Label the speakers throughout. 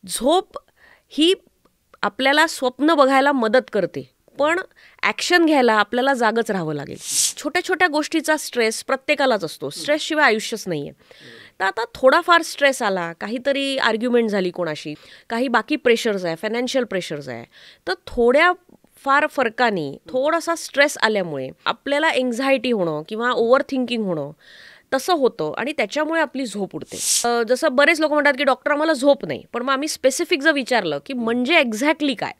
Speaker 1: झोप ही आपल्याला स्वप्न बघायला मदत करते, पण ॲक्शन घ्यायला आपल्याला जागच राहावं लागेल. छोट्या छोट्या गोष्टीचा स्ट्रेस प्रत्येकालाच असतो, स्ट्रेसशिवाय आयुष्यच नाही आहे. तर आता थोडाफार स्ट्रेस आला, काहीतरी आर्ग्युमेंट झाली कोणाशी, काही बाकी प्रेशर्स आहे, फायनान्शियल प्रेशर्स आहे, तर थोड्या फार फरकाने थोडासा स्ट्रेस आल्यामुळे आपल्याला एन्झायटी होणं किंवा ओव्हर थिंकिंग होणं तसं होतं आणि त्याच्यामुळे आपली झोप उडते. जसं बरेच लोक म्हणतात की डॉक्टर आम्हाला झोप नाही, पण मग आम्ही स्पेसिफिक जर विचारलं की म्हणजे एक्झॅक्टली काय,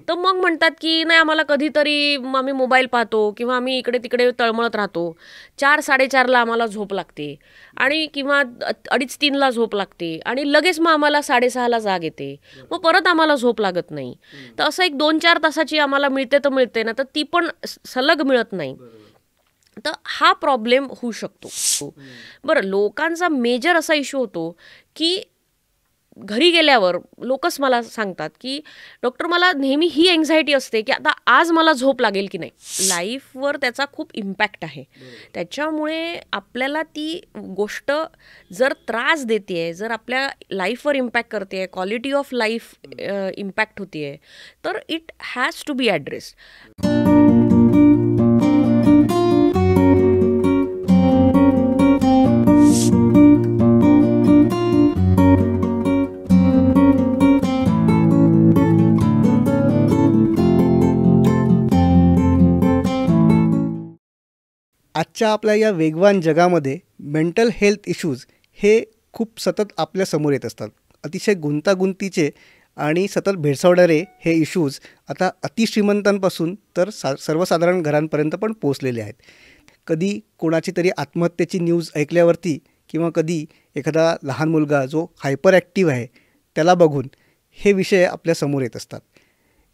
Speaker 1: तर मग म्हणतात की नाही आम्हाला कधीतरी आम्ही मोबाईल पाहतो किंवा आम्ही इकडे तिकडे तळमळत राहतो, 4-4:30ला आम्हाला झोप लागते आणि किंवा 2:30-3ला झोप लागते आणि लगेच मग आम्हाला 6:30ला जाग येते, मग परत आम्हाला झोप लागत नाही. तर असं एक 2-4 तासाची आम्हाला मिळते तर मिळते ना, तर ती पण सलग मिळत नाही. तर हा प्रॉब्लेम होऊ शकतो. बरं, लोकांचा मेजर असा इश्यू होतो की घरी गेल्यावर लोकच मला सांगतात की डॉक्टर मला नेहमी ही एन्झायटी असते की आता आज मला झोप लागेल की नाही. लाईफवर त्याचा खूप इम्पॅक्ट आहे. त्याच्यामुळे आपल्याला ती गोष्ट जर त्रास देते, जर आपल्या लाईफवर इम्पॅक्ट करते, क्वालिटी ऑफ लाईफ इम्पॅक्ट होते, तर इट हॅज टू बी ॲड्रेस्ड.
Speaker 2: आजच्या आपल्या या वेगवान जगामध्ये मेंटल हेल्थ इश्यूज हे खूप सतत आपल्या समोर येत असतात. अतिशय गुंतागुंतीचे आणि सतत भेडसावणारे हे इश्यूज आता अतिश्रीमंतांपासून तर सर्वसाधारण घरांपर्यंत पण पोचलेले आहेत. कधी कोणाची तरी आत्महत्येची न्यूज ऐकल्यावरती किंवा कधी एखादा लहान मुलगा जो हायपर ॲक्टिव्ह आहे त्याला बघून हे विषय आपल्यासमोर येत असतात.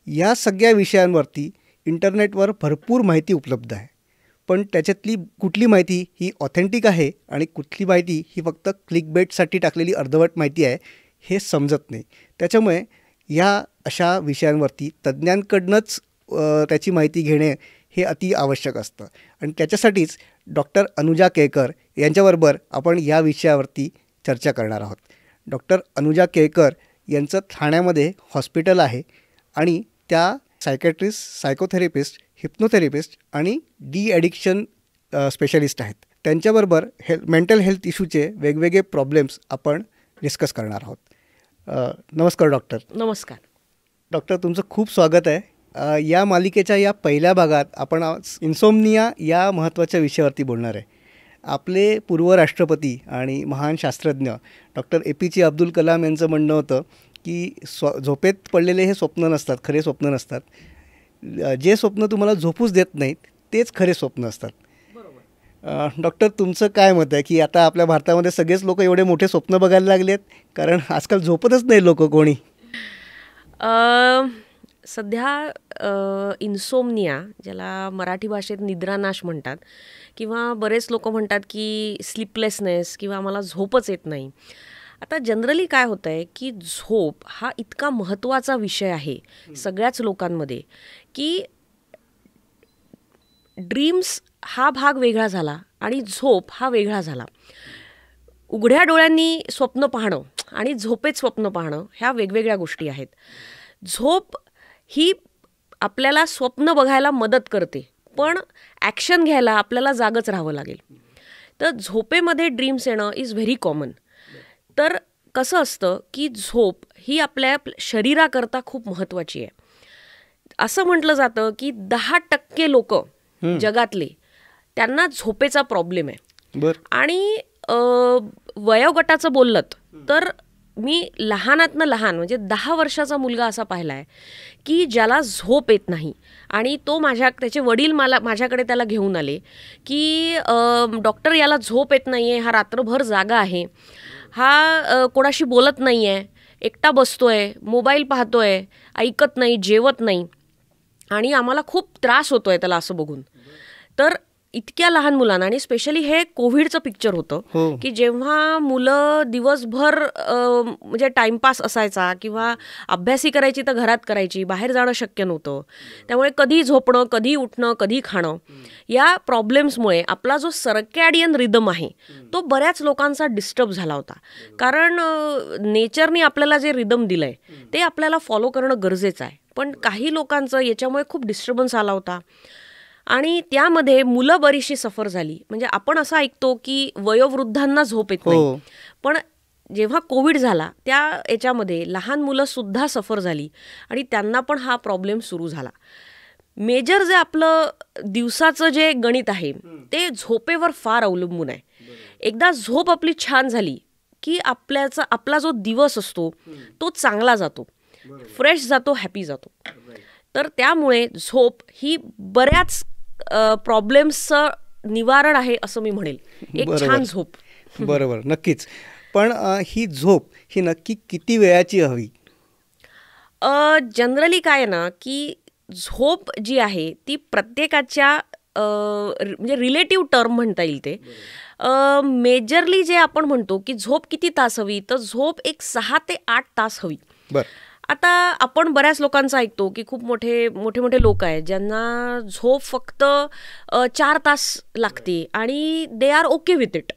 Speaker 2: या सगळ्या विषयांवरती इंटरनेटवर भरपूर माहिती उपलब्ध आहे, पण त्याच्यातली कुठली माहिती ही ऑथेंटिक आहे आणि कुठली माहिती ही फक्त क्लिकबेटसाठी टाकलेली अर्धवट माहिती आहे हे समजत नाही. त्याच्यामुळे या अशा विषयांवरती तज्ज्ञांकडनंच त्याची माहिती घेणे हे अति आवश्यक असतं आणि त्याच्यासाठीच डॉक्टर अनुजा केळकर यांच्याबरोबर आपण या विषयावरती चर्चा करणार आहोत. डॉक्टर अनुजा केळकर यांचं ठाण्यामध्ये हॉस्पिटल आहे आणि त्या सायकॅट्रिस्ट, सायकोथेरपिस्ट, हिप्नोथेरपिस्ट आणि डी ॲडिक्शन स्पेशलिस्ट आहेत. त्यांच्याबरोबर मेंटल हेल्थ इश्यूचे वेगवेगळे प्रॉब्लेम्स आपण डिस्कस करणार आहोत. नमस्कार डॉक्टर.
Speaker 1: नमस्कार
Speaker 2: डॉक्टर, तुमचं खूप स्वागत आहे. या मालिकेच्या या पहिल्या भागात आपण इन्सोमनिया या महत्त्वाच्या विषयावरती बोलणार आहे. आपले पूर्व राष्ट्रपती आणि महान शास्त्रज्ञ डॉक्टर APJ अब्दुल कलाम यांचं म्हणणं होतं की झोपेत पडलेले हे स्वप्न नसतात, खरे स्वप्न नसतात. जे स्वप्न तुम्हाला झोपूच देत नाहीत तेच खरे स्वप्न असतात. डॉक्टर, तुमचं काय मत आहे की आता आपल्या भारतामध्ये सगळेच लोक एवढे मोठे स्वप्न बघायला लागले आहेत, कारण आजकाल झोपतच नाही लोक कोणी?
Speaker 1: सध्या इन्सोमनिया, ज्याला मराठी भाषेत निद्रानाश म्हणतात, किंवा बरेच लोक म्हणतात की स्लीपलेसनेस किंवा आम्हाला झोपच येत नाही. आता जनरली काय होतं आहे की झोप हा इतका महत्त्वाचा विषय आहे सगळ्याच लोकांमध्ये की ड्रीम्स हा भाग वेगळा झाला आणि झोप हा वेगळा झाला. उघड्या डोळ्यांनी स्वप्न पाहणं आणि झोपेत स्वप्न पाहणं ह्या वेगवेगळ्या गोष्टी आहेत. झोप ही आपल्याला स्वप्न बघायला मदत करते, पण ॲक्शन घ्यायला आपल्याला जागच राहावं लागेल. तर झोपेमध्ये ड्रीम्स येणं इज व्हेरी कॉमन. तर कसं असतं की झोप ही आपल्या शरीराकरता खूप महत्त्वाची आहे. असं म्हटलं जातं की 10% लोक जगातले त्यांना झोपेचा प्रॉब्लेम आहे. आणि वयोगटाचं बोललं तर मी लहानातनं लहान म्हणजे 10 वर्षाचा मुलगा असा पाहिला आहे की ज्याला झोप येत नाही आणि तो त्याचे वडील माझ्याकडे त्याला घेऊन आले की डॉक्टर, याला झोप येत नाही आहे, हा रात्रभर जागा आहे, हा कोणाशी बोलत नाही आहे, एकटा बसतोय, मोबाईल पाहतोय, ऐकत नाही, जेवत नाही आणि आम्हाला खूप त्रास होतोय त्याला असं बघून. तर इतक्या लहान मुलांना, आणि स्पेशली हे कोविडचं पिक्चर होतं की जेव्हा मुलं दिवसभर म्हणजे टाइमपास असायचा किंवा अभ्यासी करायची तर घरात करायची, बाहेर जाणं शक्य नव्हतं. त्यामुळे कधी झोपणं, कधी उठणं, कधी खाणं, या प्रॉब्लेम्समुळे आपला जो सर्कॅडियन रिदम आहे तो बऱ्याच लोकांचा डिस्टर्ब झाला होता. कारण नेचरने आपल्याला जे रिदम दिलंय ते आपल्याला फॉलो करणं गरजेचं आहे. पण काही लोकांचं याच्यामुळे खूप डिस्टर्बन्स आला होता आणि त्यामध्ये मुलं बरीचशी सफर झाली. म्हणजे आपण असं ऐकतो की वयोवृद्धांना झोप येत नाही, पण जेव्हा कोविड झाला त्या याच्यामध्ये लहान मुलं सुद्धा सफर झाली आणि त्यांना पण हा प्रॉब्लेम सुरू झाला. मेजर जे आपलं दिवसाचं जे गणित आहे ते झोपेवर फार अवलंबून आहे. एकदा झोप आपली छान झाली की आपला जो दिवस असतो तो चांगला जातो, फ्रेश जातो, हॅपी जातो. तर त्यामुळे झोप ही बऱ्याच प्रॉब्लेम्सचं निवारण आहे असं मी म्हणेल. एक छान झोप.
Speaker 2: बरोबर, नक्कीच. पण ही झोप ही नक्की किती वेळाची हवी?
Speaker 1: जनरली काय ना की झोप जी आहे ती प्रत्येकाच्या म्हणजे रिलेटिव्ह टर्म म्हणता येईल ते. मेजरली जे आपण म्हणतो की झोप किती तास हवी, तर झोप एक 6 ते 8 तास हवी. आता आपण बऱ्याच लोकांचं ऐकतो की खूप मोठे मोठे लोक आहेत ज्यांना झोप फक्त 4 तास लागते आणि they are okay with it,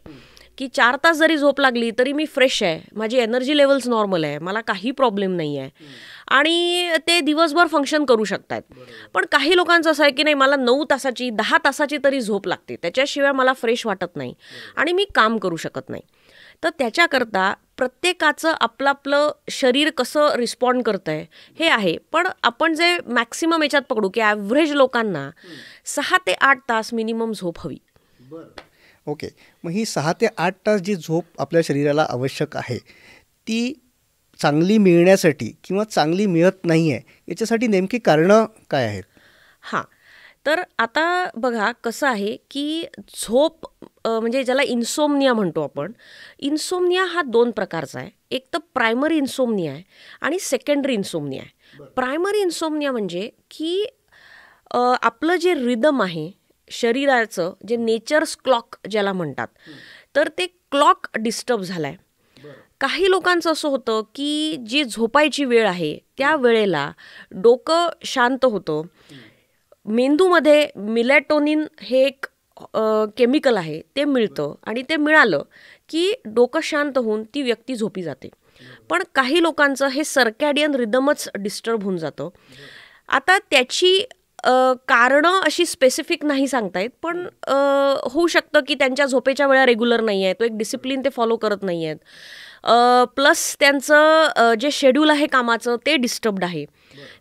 Speaker 1: की 4 तास जरी झोप लागली तरी मी फ्रेश आहे, माझी एनर्जी लेवल्स नॉर्मल आहे, मला काही प्रॉब्लेम नाही आहे आणि ते दिवसभर फंक्शन करू शकतात. पण काही लोकांचं असं आहे की नाही, मला 9 तासाची 10 तासाची तरी झोप लागते, त्याच्याशिवाय मला फ्रेश वाटत नाही आणि मी काम करू शकत नाही. तर त्याच्याकरता प्रत्येकाचं आपलं शरीर कसं रिस्पॉन्ड करतं आहे हे आहे. पण आपण जे मॅक्सिमम याच्यात पकडू की ॲव्हरेज लोकांना 6 ते 8 तास मिनिमम झोप हवी.
Speaker 2: ओके, मग ही 6 ते 8 तास जी झोप आपल्या शरीराला आवश्यक आहे ती चांगली मिळण्यासाठी किंवा चांगली मिळत नाही आहे याच्यासाठी नेमकी कारणं काय आहेत?
Speaker 1: हां, तर आता बघा कसं आहे की झोप म्हणजे ज्याला इन्सोमनिया म्हणतो आपण, इन्सोमनिया हा 2 प्रकारचा आहे. एक तर प्रायमरी इन्सोमनिया आहे आणि सेकंडरी इन्सोमनिया आहे. प्रायमरी इन्सोमनिया म्हणजे की आपलं जे रिदम आहे शरीराचं, जे नेचर्स क्लॉक ज्याला म्हणतात, तर ते क्लॉक डिस्टर्ब झाला आहे. काही लोकांचं असं होतं की जी झोपायची वेळ आहे त्या वेळेला डोकं शांत होतं, मेंदूमध्ये मिलेटोनिन हे एक केमिकल आहे ते मिळतं आणि ते मिळालं की डोकं शांत होऊन ती व्यक्ती झोपी जाते. पण काही लोकांचं हे सर्कॅडियन रिदमच डिस्टर्ब होऊन जातं. आता त्याची कारणं अशी स्पेसिफिक नाही सांगता येत, पण होऊ शकतं की त्यांच्या झोपेच्या वेळा रेग्युलर नाही आहे, तो एक डिसिप्लिन ते फॉलो करत नाही आहेत, प्लस त्यांचं जे शेड्यूल आहे कामाचं ते डिस्टर्ब्ड आहे.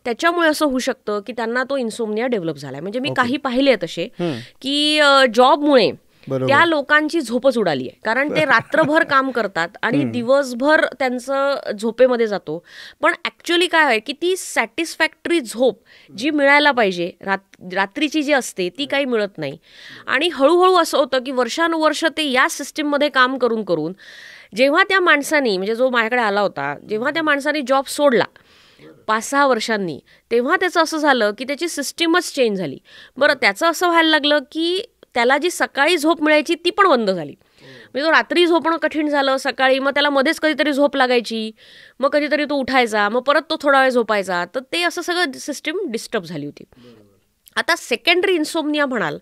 Speaker 1: त्याच्यामुळे असं होऊ शकतं की त्यांना तो इन्सोमनिया डेव्हलप झाला आहे. म्हणजे मी काही पाहिले आहेत असे की जॉबमुळे त्या लोकांची झोपच उडाली आहे, कारण ते रात्रभर काम करतात आणि दिवसभर त्यांचं झोपेमध्ये जातो. पण ॲक्च्युली काय आहे की ती सॅटिस्फॅक्टरी झोप जी मिळायला पाहिजे रात्रीची जी असते ती काही मिळत नाही. आणि हळूहळू असं होतं की वर्षानुवर्ष ते या सिस्टीममध्ये काम करून करून जेव्हा त्या माणसाने, म्हणजे जो माझ्याकडे आला होता, जेव्हा त्या माणसाने जॉब सोडला 5-6 वर्षांनी, तेव्हा त्याचं असं झालं की त्याची सिस्टीमच चेंज झाली. बरं, त्याचं असं व्हायला लागलं की त्याला जी सकाळी झोप मिळायची ती पण बंद झाली. म्हणजे तो रात्री झोपणं कठीण झालं, सकाळी मग त्याला मध्येच कधीतरी झोप लागायची, मग कधीतरी तो उठायचा, मग परत तो थोडा वेळ झोपायचा. तर ते असं सगळं सिस्टीम डिस्टर्ब झाली होती. आता सेकंडरी इन्सोमनिया म्हणाल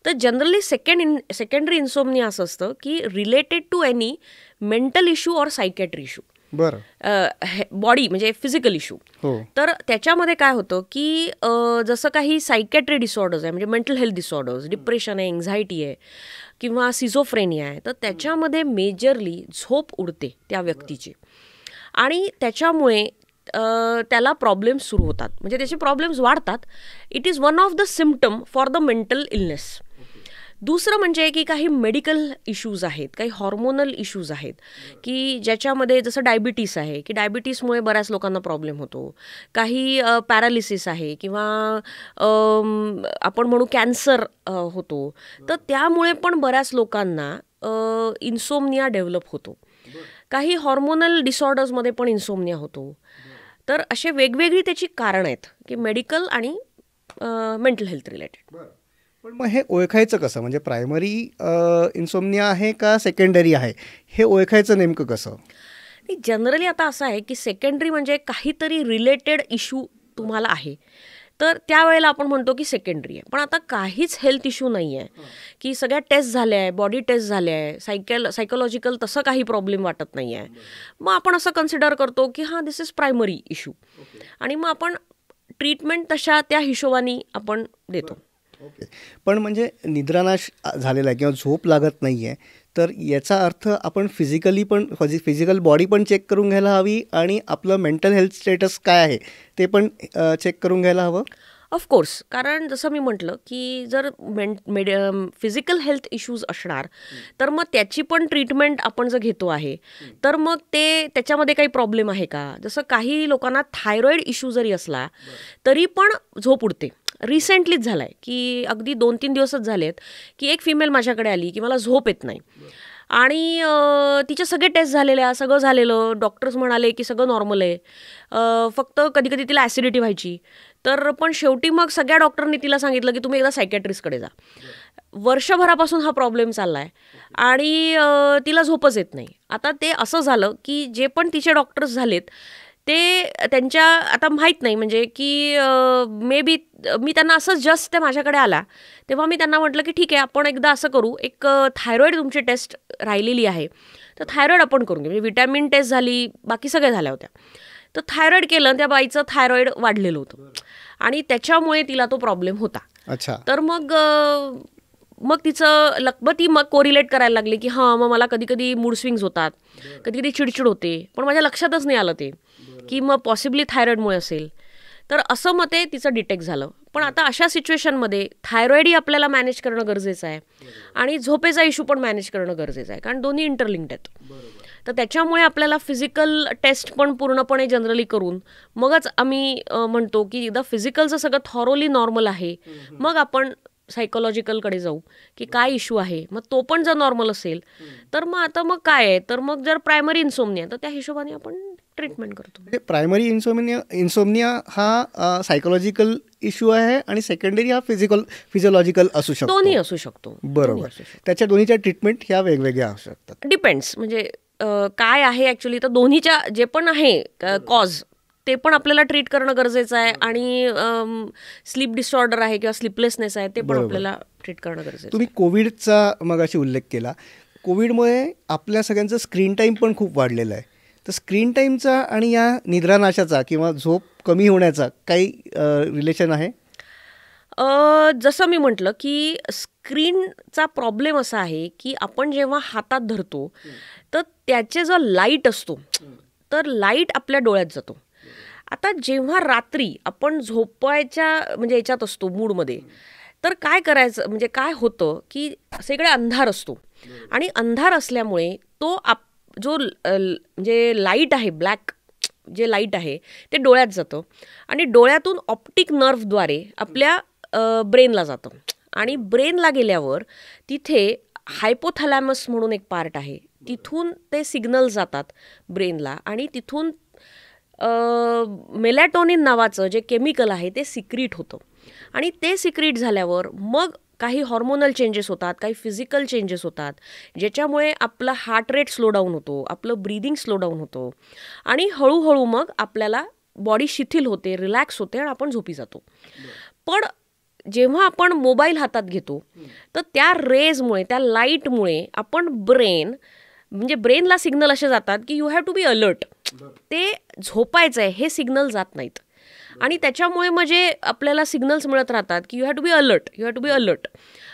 Speaker 1: तर जनरली सेकंडरी इन्सोमनिया असं असतं की related to any mental issue और सायकॅट्री इश्यू, बॉडी म्हणजे फिजिकल इश्यू. तर त्याच्यामध्ये काय होतं की जसं काही सायकॅट्री डिसऑर्डर्स आहे, म्हणजे मेंटल हेल्थ डिसऑर्डर्स, डिप्रेशन आहे, एन्झायटी आहे किंवा सिझोफ्रेनिया आहे, तर त्याच्यामध्ये मेजरली झोप उडते त्या व्यक्तीची आणि त्याच्यामुळे त्याला प्रॉब्लेम्स सुरू होतात, म्हणजे त्याचे प्रॉब्लेम्स वाढतात. It is one of the symptom for the mental illness. दुसरं म्हणजे की काही मेडिकल इश्यूज आहेत, काही हॉर्मोनल इश्यूज आहेत की ज्याच्यामध्ये जसं डायबिटीस आहे की डायबिटीसमुळे बऱ्याच लोकांना प्रॉब्लेम होतो, काही पॅरालिसिस आहे किंवा आपण म्हणू कॅन्सर होतो, तर त्यामुळे पण बऱ्याच लोकांना इन्सोमनिया डेव्हलप होतो. काही हॉर्मोनल डिसऑर्डर्समध्ये पण इन्सोमनिया होतो. तर असे वेगवेगळी त्याची कारणं आहेत की मेडिकल आणि मेंटल हेल्थ रिलेटेड.
Speaker 2: पण मग हे ओळखायचं कसं, म्हणजे प्रायमरी इन्सोमनिया आहे का सेकंडरी आहे, हे ओळखायचं नेमकं कसं?
Speaker 1: जनरली आता असं आहे की सेकंडरी म्हणजे काहीतरी रिलेटेड इश्यू तुम्हाला आहे, तर त्यावेळेला आपण म्हणतो की सेकंडरी आहे. पण आता काहीच हेल्थ इश्यू नाही आहे, की सगळ्या टेस्ट झाल्या आहे, बॉडी टेस्ट झाल्या आहे, सायकोलॉजिकल तसं काही प्रॉब्लेम वाटत नाही आहे, मग आपण असं कन्सिडर करतो की हां दिस इज प्रायमरी इश्यू, आणि मग आपण ट्रीटमेंट तशा त्या हिशोबाने आपण देतो.
Speaker 2: ओके. पण म्हणजे निद्रानाश झालेला आहे किंवा झोप लागत नाही आहे, तर याचा अर्थ आपण फिजिकली पण फिजिकल बॉडी पण चेक करून घ्यायला हवी आणि आपलं मेंटल हेल्थ स्टेटस काय आहे ते पण चेक करून घ्यायला हवं.
Speaker 1: ऑफकोर्स, कारण जसं मी म्हटलं की जर फिजिकल हेल्थ इश्यूज असणार तर मग त्याची पण ट्रीटमेंट आपण जर घेतो आहे तर मग ते त्याच्यामध्ये काही प्रॉब्लेम आहे का. जसं काही लोकांना थायरॉईड इश्यू जरी असला तरी पण झोप उडते. रिसेंटलीच झालाय की अगदी 2-3 दिवसच झालेत की एक फिमेल माझ्याकडे आली की मला झोप येत नाही, आणि तिचे सगळे टेस्ट झालेल्या, सगळं झालेलं, डॉक्टर्स म्हणाले की सगळं नॉर्मल आहे, फक्त कधी कधी तिला ॲसिडिटी व्हायची. तर पण शेवटी मग सगळ्या डॉक्टरनी तिला सांगितलं की तुम्ही एकदा सायकॅट्रिस्टकडे जा. वर्षभरापासून हा प्रॉब्लेम चालला आहे आणि तिला झोपच येत नाही. आता ते असं झालं की जे पण तिचे डॉक्टर्स झालेत ते त्यांच्या आता माहीत नाही, म्हणजे की मे बी मी त्यांना असं जस्ट ते माझ्याकडे आला तेव्हा मी त्यांना म्हटलं की ठीक आहे आपण एकदा असं करू, एक थायरॉईड तुमची टेस्ट राहिलेली आहे तर थायरॉईड आपण करून घेऊ. म्हणजे विटॅमिन टेस्ट झाली, बाकी सगळ्या झाल्या होत्या, तर थायरॉईड केलं, त्या बाईचं थायरॉईड वाढलेलं होतं आणि त्याच्यामुळे तिला तो प्रॉब्लेम होता.
Speaker 2: अच्छा.
Speaker 1: तर मग तिचं ती मग कोरिलेट करायला लागली की हां मग मला कधी कधी मूड स्विंग्स होतात, कधी कधी चिडचिड होते, पण माझ्या लक्षातच नाही आलं ते की मग पॉसिबली थायरॉईडमुळे असेल. तर असं मग ते तिचं डिटेक्ट झालं. पण आता अशा सिच्युएशनमध्ये थायरॉईडही आपल्याला मॅनेज करणं गरजेचं आहे आणि झोपेचा इश्यू पण मॅनेज करणं गरजेचं आहे, कारण दोन्ही इंटरलिंक्ड आहेत. तर त्याच्यामुळे आपल्याला फिजिकल टेस्ट पण पूर्णपणे जनरली करून मगच आम्ही म्हणतो की एकदा फिजिकलचं सगळं थॉरोली नॉर्मल आहे मग आपण सायकोलॉजिकलकडे जाऊ की काय इश्यू आहे. मग तो पण जर नॉर्मल असेल तर मग आता मग काय आहे, तर मग जर प्रायमरी इन्सोमनिया तर त्या हिशोबाने आपण ट्रीटमेंट करतो.
Speaker 2: म्हणजे प्रायमरी इन्सोमनिया हा सायकोलॉजिकल इश्यू आहे आणि सेकंडरी हा फिजिओलॉजिकल असू शकतो.
Speaker 1: दोन्ही असू शकतो.
Speaker 2: बरोबर. त्याच्या दोन्हीच्या ट्रीटमेंट ह्या वेगवेगळ्या असू शकतात.
Speaker 1: डिपेंड्स, म्हणजे काय आहे ॲक्च्युली, तर दोन्हीच्या जे पण आहे कॉज ते पण आपल्याला ट्रीट करणं गरजेचं आहे, आणि स्लीप डिसऑर्डर आहे किंवा स्लीपलेसनेस आहे ते पण आपल्याला ट्रीट करणं गरजेचं आहे.
Speaker 2: तुम्ही कोविडचा मगाशी उल्लेख केला. कोविडमुळे आपल्या सगळ्यांचं स्क्रीन टाईम पण खूप वाढलेला आहे. तर स्क्रीन टाईमचा आणि या निद्रानाशाचा किंवा झोप कमी होण्याचा काही रिलेशन आहे?
Speaker 1: जसं मी म्हटलं की स्क्रीनचा प्रॉब्लेम असा आहे की आपण जेव्हा हातात धरतो तर त्याचे जो लाईट असतो तर लाईट आपल्या डोळ्यात जातो. आता जेव्हा रात्री आपण झोपायच्या म्हणजे याच्यात असतो मूडमध्ये, तर काय करायचं, म्हणजे काय होतं की सगळे अंधार असतो आणि अंधार असल्यामुळे तो जो म्हणजे लाईट आहे, ब्लॅक जे लाईट आहे ते डोळ्यात जातं आणि डोळ्यातून ऑप्टिक नर्व्हद्वारे आपल्या ब्रेनला जातं, आणि ब्रेनला गेल्यावर तिथे हायपोथॅलॅमस म्हणून एक पार्ट आहे, तिथून ते सिग्नल जातात ब्रेनला आणि तिथून मेलॅटोनिन नावाचं जे केमिकल आहे ते सिक्रीट होतं, आणि ते सिक्रीट झाल्यावर मग काही हॉर्मोनल चेंजेस होतात, काही फिजिकल चेंजेस होतात, ज्याच्यामुळे आपला हार्ट रेट स्लो डाऊन होतो, आपलं ब्रीदिंग स्लो डाऊन होतो, आणि हळूहळू मग आपल्याला बॉडी शिथिल होते, रिलॅक्स होते आणि आपण झोपी जातो. पण जेव्हा आपण मोबाईल हातात घेतो तर त्या रेजमुळे, त्या लाईटमुळे आपण ब्रेनला सिग्नल असे जातात की you have to be alert, ते झोपायचं आहे हे सिग्नल जात नाहीत, आणि त्याच्यामुळे म्हणजे आपल्याला सिग्नल्स मिळत राहतात की you have to be alert, you have to be alert,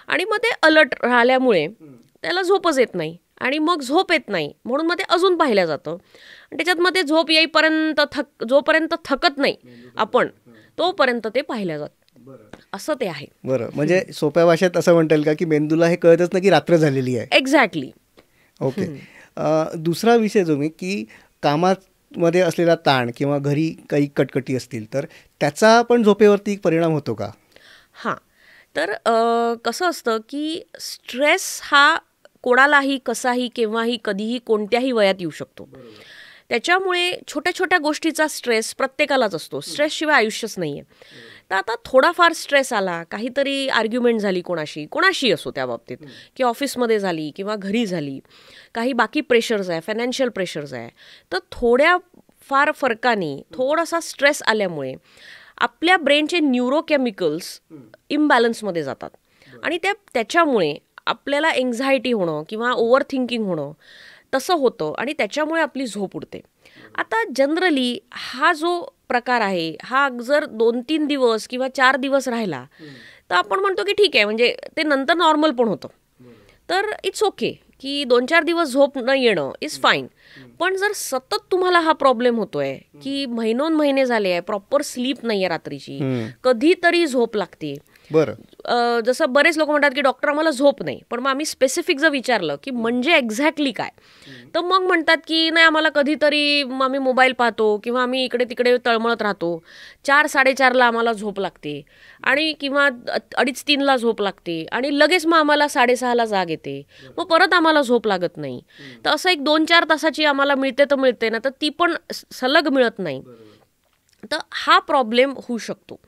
Speaker 1: आणि मग ते अलर्ट राहिल्यामुळे त्याला झोपच येत नाही, आणि मग झोप येत नाही म्हणून मग ते अजून पाहिलं जातं, आणि त्याच्यात मग ते झोप येईपर्यंत जोपर्यंत थकत नाही आपण तोपर्यंत ते पाहिलं जातं. असं ते आहे.
Speaker 2: बरं, म्हणजे सोप्या भाषेत असं म्हणता येईल का की मेंदूला हे कळतच नाही की रात्र झालेली आहे.
Speaker 1: एक्झॅक्टली.
Speaker 2: ओके. दुसरा विषय जो मी की कामामध्ये असलेला ताण किंवा घरी काही कटकटी असतील तर त्याचा पण झोपेवरती परिणाम होतो का?
Speaker 1: हां, तर कसं असतं की स्ट्रेस हा कोणालाही, कसाही, केव्हाही, कधीही, कोणत्याही वयात येऊ शकतो. त्याच्यामुळे छोट्या छोट्या गोष्टीचा स्ट्रेस प्रत्येकालाच असतो. स्ट्रेसशिवाय आयुष्यच नाही आहे. तर आता थोडाफार स्ट्रेस आला, काहीतरी आर्ग्युमेंट झाली कोणाशी असो त्या बाबतीत, की ऑफिसमध्ये झाली किंवा घरी झाली, काही बाकी प्रेशर्स आहे, फायनान्शियल प्रेशर्स आहे, तर थोड्या फार फरकाने थोडासा स्ट्रेस आल्यामुळे आपल्या ब्रेनचे न्यूरोकेमिकल्स इम्बॅलन्समध्ये जातात आणि त्याच्यामुळे आपल्याला एन्झायटी होणं किंवा ओव्हर थिंकिंग होणं तसं होतं आणि त्याच्यामुळे आपली झोप उडते. आता जनरली हा जो प्रकार आहे हा जर 2-3 दिवस किंवा 4 दिवस राहिला तर आपण म्हणतो की ठीक आहे, म्हणजे ते नंतर नॉर्मल पण होतं, तर इट्स ओके की 2-4 दिवस झोप न येणं इज फाईन. पण जर सतत तुम्हाला हा प्रॉब्लेम होतोय की महिने झाले आहे, प्रॉपर स्लीप नाही आहे रात्रीची, कधीतरी झोप लागते, जसं बरेच लोक म्हणतात की डॉक्टर आम्हाला झोप नाही, पण मग आम्ही स्पेसिफिक जर विचारलं की म्हणजे एक्झॅक्टली काय, तर मग म्हणतात की नाही आम्हाला कधीतरी आम्ही मोबाईल पाहतो किंवा आम्ही इकडे तिकडे तळमळत राहतो, 4-4:30ला आम्हाला झोप लागते आणि किंवा 2:30-3ला झोप लागते आणि लगेच मग आम्हाला 6:30ला जाग येते, मग परत आम्हाला झोप लागत नाही. तर असं एक 2-4 तासाची आम्हाला मिळते तर मिळते ना, तर ती पण सलग मिळत नाही. तर हा प्रॉब्लेम होऊ शकतो.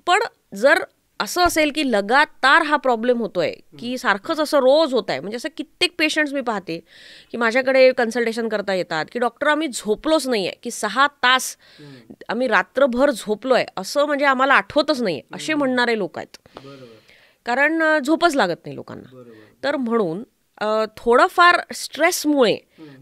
Speaker 1: पण जर असं असेल की लगातार हा प्रॉब्लेम होतोय की सारखंच असं रोज होत आहे, म्हणजे असं कित्येक पेशंट्स मी पाहते की माझ्याकडे कन्सल्टेशन करता येतात की डॉक्टर आम्ही झोपलोच नाही आहे, की 6 तास आम्ही रात्रभर झोपलोय असं म्हणजे आम्हाला आठवतच नाही आहे, असे म्हणणारे लोक आहेत. कारण झोपच लागत नाही लोकांना. तर म्हणून थोडंफार स्ट्रेसमुळे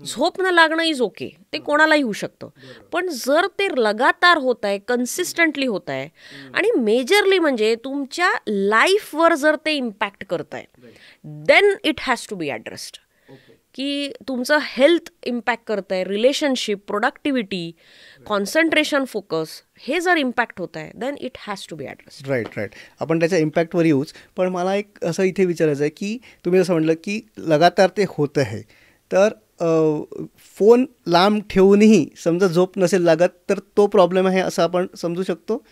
Speaker 1: झोप न लागणं इज ओके, ते कोणालाही होऊ शकतं. पण जर ते लगातार होत आहे, कन्सिस्टंटली होत आहे आणि मेजरली म्हणजे तुमच्या लाईफवर जर ते इम्पॅक्ट करत आहे, then it has to be ॲड्रेस्ड. की तुमचं हेल्थ इम्पॅक्ट करत आहे, रिलेशनशिप, प्रोडक्टिव्हिटी, कॉन्सन्ट्रेशन, फोकस, हे जर इम्पॅक्ट होत आहे, then it has to be addressed.
Speaker 2: Right. आपण त्याच्या इम्पॅक्टवर येऊच, पण मला एक असं इथे विचारायचं आहे की तुम्ही जसं म्हटलं की लगातार ते होत आहे, तर फोन लांब ठेवूनही समजा झोप नसेल लागत तर तो प्रॉब्लेम आहे असं आपण समजू शकतो?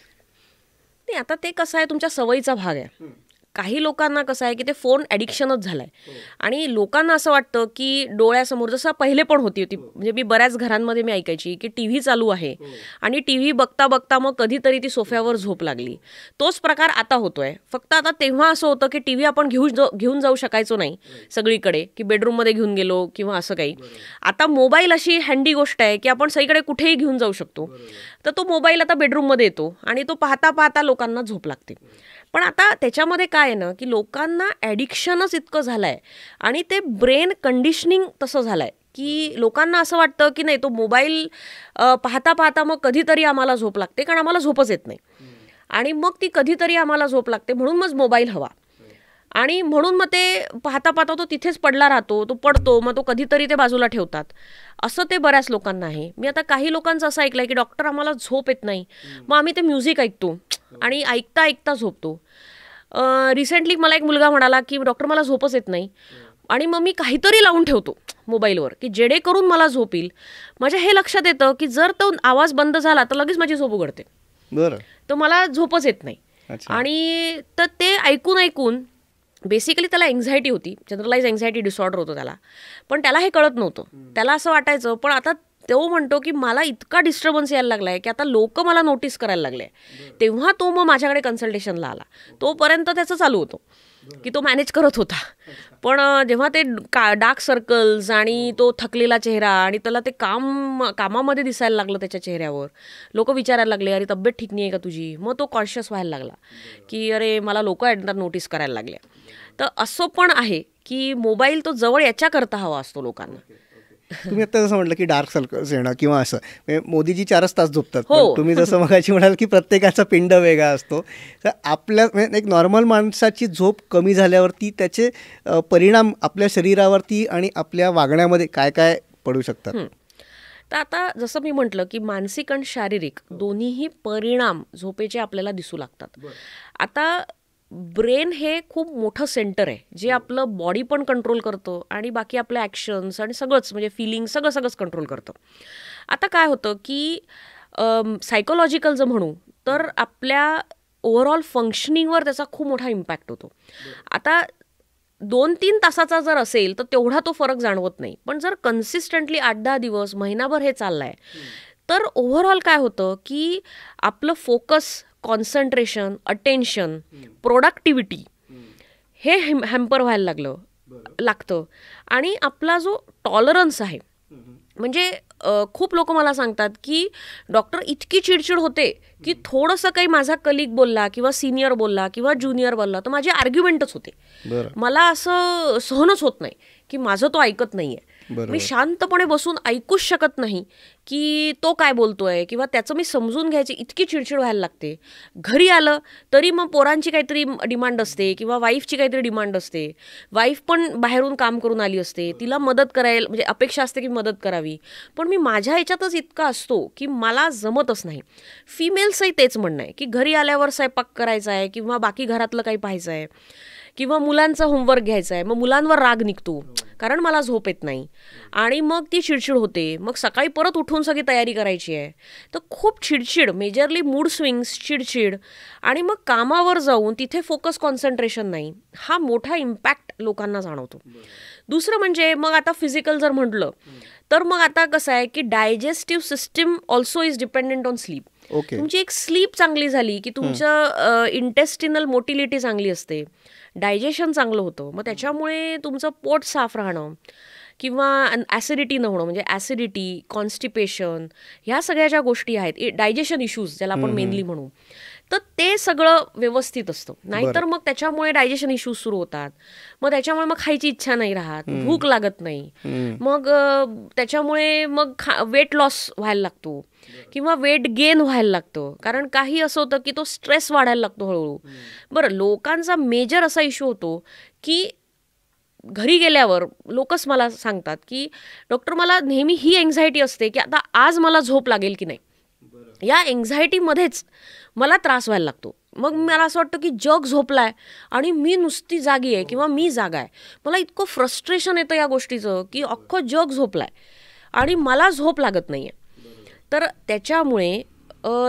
Speaker 1: नाही, आता ते कसं आहे, तुमच्या सवयीचा भाग आहे. काही लोकांना कसं आहे की ते फोन ॲडिक्शनच झालं आहे आणि लोकांना असं वाटतं की डोळ्यासमोर, जसं पहिले पण होती, म्हणजे मी बऱ्याच घरांमध्ये मी ऐकायची की टी व्ही चालू आहे आणि टी व्ही बघता बघता मग कधीतरी ती सोफ्यावर झोप लागली. तोच प्रकार आता होतोय. फक्त आता तेव्हा असं होतं की टी व्ही आपण घेऊन जाऊ शकायचो नाही सगळीकडे, की बेडरूममध्ये घेऊन गेलो किंवा असं काही. आता मोबाईल अशी हँडी गोष्ट आहे की आपण सगळीकडे कुठेही घेऊन जाऊ शकतो. तर तो मोबाईल आता बेडरूममध्ये येतो आणि तो पाहता पाहता लोकांना झोप लागते. पण आता त्याच्यामध्ये काय आहे ना की लोकांना ॲडिक्शनच इतकं झालं आहे आणि ते ब्रेन कंडिशनिंग तसं झालं आहे की लोकांना असं वाटतं की नाही, तो मोबाईल पाहता पाहता मग कधीतरी आम्हाला झोप लागते, कारण आम्हाला झोपच येत नाही आणि मग ती कधीतरी आम्हाला झोप लागते म्हणून मग मोबाईल हवा आणि म्हणून मग ते पाहता पाहता तो तिथेच पडला राहतो, तो पडतो, मग तो कधीतरी ते बाजूला ठेवतात. असं ते बऱ्याच लोकांना आहे. मी आता काही लोकांचं असं ऐकलंय की डॉक्टर आम्हाला झोप येत नाही, मग आम्ही ते म्युझिक ऐकतो आणि ऐकता ऐकता झोपतो. रिसेंटली मला एक मुलगा म्हणाला की डॉक्टर मला झोपच येत नाही आणि मग मी काहीतरी लावून ठेवतो मोबाईलवर की जेणेकरून मला झोप येईल. माझ्या हे लक्षात येतं की जर तो आवाज बंद झाला तर लगेच माझी झोप उघडते, तर मला झोपच येत नाही. आणि तर ते ऐकून बेसिकली त्याला एन्झायटी होती, जनरलाइज एन्झायटी डिसऑर्डर होतो त्याला, पण त्याला हे कळत नव्हतं. त्याला असं वाटायचं, पण आता तो म्हणतो की मला इतका डिस्टर्बन्स यायला लागला आहे की आता लोक मला नोटीस करायला लागले. तेव्हा तो मग माझ्याकडे कन्सल्टेशनला आला. तोपर्यंत त्याचं चालू होतं की तो मॅनेज करत होता, पण जेव्हा ते डार्क सर्कल्स आणि तो थकलेला चेहरा आणि त्याला ते कामामध्ये दिसायला लागलं त्याच्या चेहऱ्यावर, लोक विचारायला लागले अरे तब्येत ठीक नाही आहे का तुझी, मग तो कॉन्शियस व्हायला लागला की अरे मला लोक नोटीस करायला लागले. तर असं पण आहे की मोबाईल तो जवळ याच्याकरता हवा असतो लोकांना.
Speaker 2: तुम्ही आता जसं म्हटलं की डार्क सर्कल्स येणं किंवा असं, मोदीजी 4च तास झोपतात, तुम्ही जसं मगाशी म्हणाल की प्रत्येकाचा पिंड वेगळा असतो, तर आपल्या एक नॉर्मल माणसाची झोप कमी झाल्यावरती त्याचे परिणाम आपल्या शरीरावरती आणि आपल्या वागण्यामध्ये काय काय पडू शकतात?
Speaker 1: तर आता जसं मी म्हटलं की मानसिक आणि शारीरिक दोन्हीही परिणाम झोपेचे आपल्याला दिसू लागतात. आता ब्रेन हे खूप मोठं सेंटर आहे जे आपलं बॉडी पण कंट्रोल करतं आणि बाकी आपल्या ॲक्शन्स आणि सगळंच, म्हणजे फिलिंग सगळंच कंट्रोल करतं. आता काय होतं की सायकोलॉजिकल जर म्हणू तर आपल्या ओव्हरऑल फंक्शनिंगवर त्याचा खूप मोठा इम्पॅक्ट होतो. आता 2-3 तासाचा जर असेल तर तेवढा तो फरक जाणवत नाही. पण जर कन्सिस्टंटली 8-10 दिवस, महिनाभर हे चाललंय, तर ओव्हरऑल काय होतं की आपलं फोकस, कॉन्सन्ट्रेशन, अटेन्शन, प्रोडक्टिव्हिटी हे हॅम्पर व्हायला लागतं. आणि आपला जो टॉलरन्स आहे, म्हणजे खूप लोक मला सांगतात की डॉक्टर इतकी चिडचिड होते की थोडंसं काही माझा कलिग बोलला किंवा सिनियर बोलला किंवा ज्युनियर बोलला तर माझे आर्ग्युमेंटच होते. मला असं सहनच होत नाही की माझं तो ऐकत नाहीये. मी शांतपणे बसून ऐकूच शकत नाही की तो काय बोलतोय किंवा त्याचं मी समजून घ्यायची इतकी चिडचिड व्हायला लागते. घरी आलं तरी मग पोरांची काहीतरी डिमांड असते किंवा वाईफची काहीतरी डिमांड असते. वाईफ पण बाहेरून काम करून आली असते, तिला मदत करायला म्हणजे अपेक्षा असते की मदत करावी, पण मी माझ्या ह्याच्यातच इतका असतो की मला जमतच नाही. फिमेल्सही तेच म्हणणं आहे की घरी आल्यावर स्वयंपाक करायचा आहे किंवा बाकी घरातलं काही पाहायचं आहे किंवा मुलांचा होमवर्क घ्यायचा आहे, मग मुलांवर राग निघतो कारण मला झोप येत नाही आणि मग ती चिडचिड होते. मग सकाळी परत उठून सगळी तयारी करायची आहे, तर खूप चिडचिड, मेजरली मूड स्विंग्स, चिडचिड, आणि मग कामावर जाऊन तिथे फोकस, कॉन्सन्ट्रेशन नाही. हा मोठा इम्पॅक्ट लोकांना जाणवतो. दुसरं म्हणजे मग आता फिजिकल जर म्हटलं तर मग आता कसं आहे की digestive system also is dependent on sleep. तुमची एक स्लीप चांगली झाली की तुमचं इंटेस्टिनल मोटिलिटी चांगली असते, डायजेशन चांगलं होतं, मग त्याच्यामुळे तुमचं पोट साफ राहणं किंवा ॲसिडिटी न होणं, म्हणजे ॲसिडिटी, कॉन्स्टिपेशन, ह्या सगळ्या ज्या गोष्टी आहेत, डायजेशन इश्यूज ज्याला आपण मेनली म्हणू, तर ते सगळं व्यवस्थित असतं. नाहीतर मग त्याच्यामुळे डायजेशन इश्यूज सुरू होतात, मग त्याच्यामुळे मग खायची इच्छा नाही राहत, भूक लागत नाही, मग त्याच्यामुळे मग वेट लॉस व्हायला लागतो किंवा वेट गेन व्हायला लागतं. कारण काही असं होतं की तो स्ट्रेस वाढायला लागतो हळूहळू. बरं, लोकांचा मेजर असा इश्यू होतो की घरी गेल्यावर लोकच मला सांगतात की डॉक्टर मला नेहमी ही एन्झायटी असते की आता आज मला झोप लागेल की नाही. या एन्झायटीमध्येच मला त्रास व्हायला लागतो. मग मला असं वाटतं की जग झोपलाय आणि मी नुसती जागी आहे किंवा मी जागा आहे. मला इतकं फ्रस्ट्रेशन येतं या गोष्टीचं की अख्खं जग झोपलाय आणि मला झोप लागत नाहीये. तर त्याच्यामुळे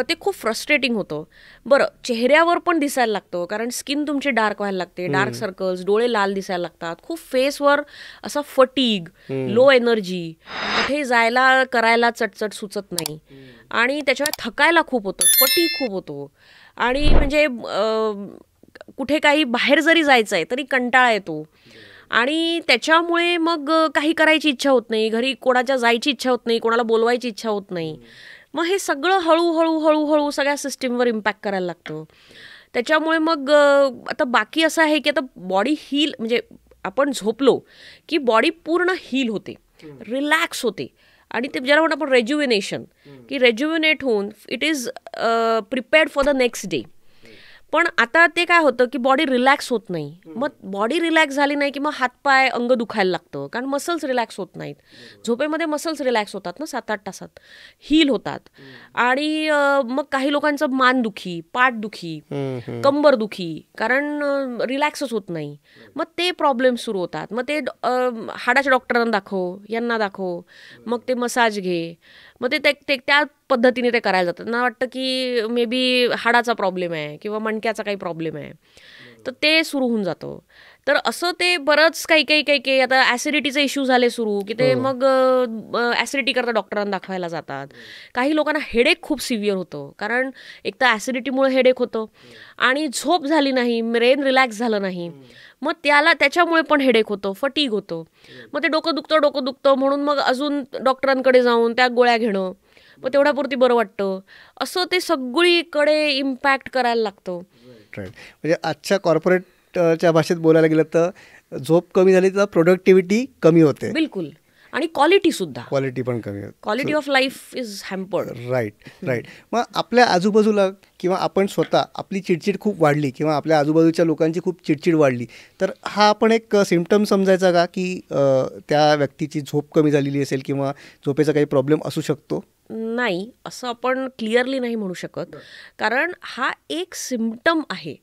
Speaker 1: ते खूप फ्रस्ट्रेटिंग होतं. बरं, चेहऱ्यावर पण दिसायला लागतं कारण स्किन तुमची डार्क व्हायला लागते, डार्क सर्कल्स, डोळे लाल दिसायला लागतात, खूप फेसवर असा फटीग, लो एनर्जी, कुठे जायला करायला चटचट सुचत नाही आणि त्याच्यामुळे थकायला खूप होतं, फटीग खूप होतो आणि म्हणजे कुठे काही बाहेर जरी जायचं आहे तरी कंटाळा येतो आणि त्याच्यामुळे मग काही करायची इच्छा होत नाही, घरी कोणाच्या जायची इच्छा होत नाही, कोणाला बोलवायची इच्छा होत नाही. मग हे सगळं हळूहळू हळूहळू सगळ्या सिस्टीमवर इम्पॅक्ट करायला लागतं. त्याच्यामुळे मग आता बाकी असं आहे की आता बॉडी हील, म्हणजे आपण झोपलो की बॉडी पूर्ण हील होते, रिलॅक्स होते आणि ते ज्याला म्हणतो आपण रेज्युविनेशन, की रेज्युविनेट होऊन it is prepared for the next day. पण आता ते काय होतं की बॉडी रिलॅक्स होत नाही. मग बॉडी रिलॅक्स झाली नाही की मग हातपाय, अंग दुखायला लागतं कारण मसल्स रिलॅक्स होत नाहीत. झोपेमध्ये मसल्स रिलॅक्स होतात ना 7-8 तासात, हील होतात. आणि मग काही लोकांचं मानदुखी, पाठदुखी, कंबरदुखी, कारण रिलॅक्सच होत नाही. मग ते प्रॉब्लेम सुरू होतात. मग ते हाडाच्या डॉक्टरांना दाखव, यांना दाखव, मग ते मसाज घे, मग ते त्या पद्धतीने ते करायला जातात. ना वाटतं की मे बी हाडाचा प्रॉब्लेम आहे किंवा मणक्याचा काही प्रॉब्लेम आहे, तर ते सुरू होऊन जातं. तर असं ते बरंच काही आता ॲसिडिटीचे इश्यू झाले सुरू की ते मग ॲसिडिटी करता डॉक्टरांना दाखवायला जातात. काही लोकांना हेडेक खूप सिव्हिअर होतं कारण एक तर ॲसिडिटीमुळे हेडेक होतं आणि झोप झाली नाही, ब्रेन रिलॅक्स झालं नाही, मग त्याच्यामुळे पण हेडेक होतं, फटीग होतं. मग ते डोकं दुखतं म्हणून मग अजून डॉक्टरांकडे जाऊन त्या गोळ्या घेणं, मग तेवढ्यापुरती बरं वाटतं. असं ते सगळीकडे इम्पॅक्ट करायला लागतं.
Speaker 2: राईट. म्हणजे आजच्या कॉर्पोरेटच्या भाषेत बोलायला गेलं तर झोप कमी झाली तर प्रोडक्टिव्हिटी कमी होते.
Speaker 1: बिलकुल. आणि क्वालिटी पण कमी होते. Quality of life is hampered.
Speaker 2: Right. मग आपल्या आजूबाजूला किंवा आपण स्वतः आपली चिडचिड खूप वाढली किंवा आपल्या आजूबाजूच्या लोकांची खूप चिडचिड वाढली तर हा आपण एक सिम्पटम समजायचा का की त्या व्यक्तीची झोप कमी झालेली असेल किंवा झोपेचा काही प्रॉब्लेम असू शकतो?
Speaker 1: नाही, असं आपण क्लिअरली नाही म्हणू शकत, कारण हा एक सिम्पटम आहे.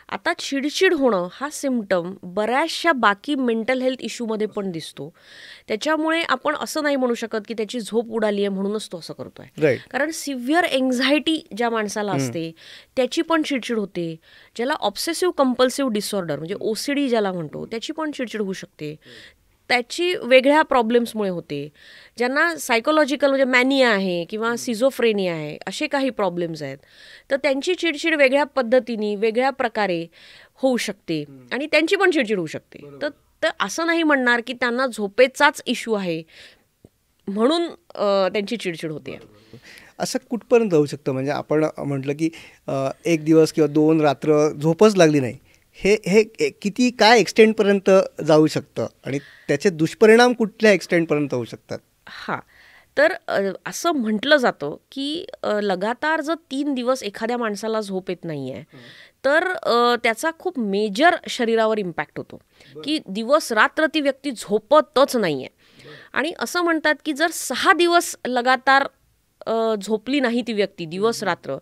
Speaker 1: आता चिडचिड होणं हा सिम्पटम बऱ्याचशा बाकी मेंटल हेल्थ इश्यूमध्ये पण दिसतो. त्याच्यामुळे आपण असं नाही म्हणू शकत की त्याची झोप उडाली आहे म्हणूनच तो असं करतोय.
Speaker 2: राईट.
Speaker 1: कारण सिव्हिअर एन्झायटी ज्या माणसाला असते त्याची पण चिडचिड होते. ज्याला ऑब्सेसिव्ह कंपल्सिव्ह डिसऑर्डर म्हणजे OCD ज्याला म्हणतो त्याची पण चिडचिड होऊ शकते. त्याची वेगळ्या प्रॉब्लेम्समुळे होते. ज्यांना सायकोलॉजिकल म्हणजे मॅनिया आहे किंवा सिझोफ्रेनिया आहे असे काही प्रॉब्लेम्स आहेत, तर त्यांची चिडचिड वेगळ्या पद्धतीने वेगळ्या प्रकारे होऊ शकते आणि त्यांची पण चिडचिड होऊ शकते. तर तर असं नाही म्हणणार की त्यांना झोपेचाच इश्यू आहे म्हणून त्यांची चिडचिड होते.
Speaker 2: असं कुठपर्यंत जाऊ शकतं? म्हणजे आपण म्हटलं की 1 दिवस किंवा 2 रात्र झोपच लागली नाही, हे हे किती काय एक्सटेंटपर्यंत जाऊ शकतं आणि त्याचे दुष्परिणाम कुठल्या एक्सटेंटपर्यंत होऊ शकतात?
Speaker 1: हां, तर असं म्हटलं जातं की लगातार जर 3 दिवस एखाद्या माणसाला झोप येत नाही आहे तर त्याचा खूप मेजर शरीरावर इम्पॅक्ट होतो, की दिवस रात्र ती व्यक्ती झोपतच नाही आहे. आणि असं म्हणतात की जर 6 दिवस लगातार झोपली नाही ती व्यक्ती दिवस रात्र,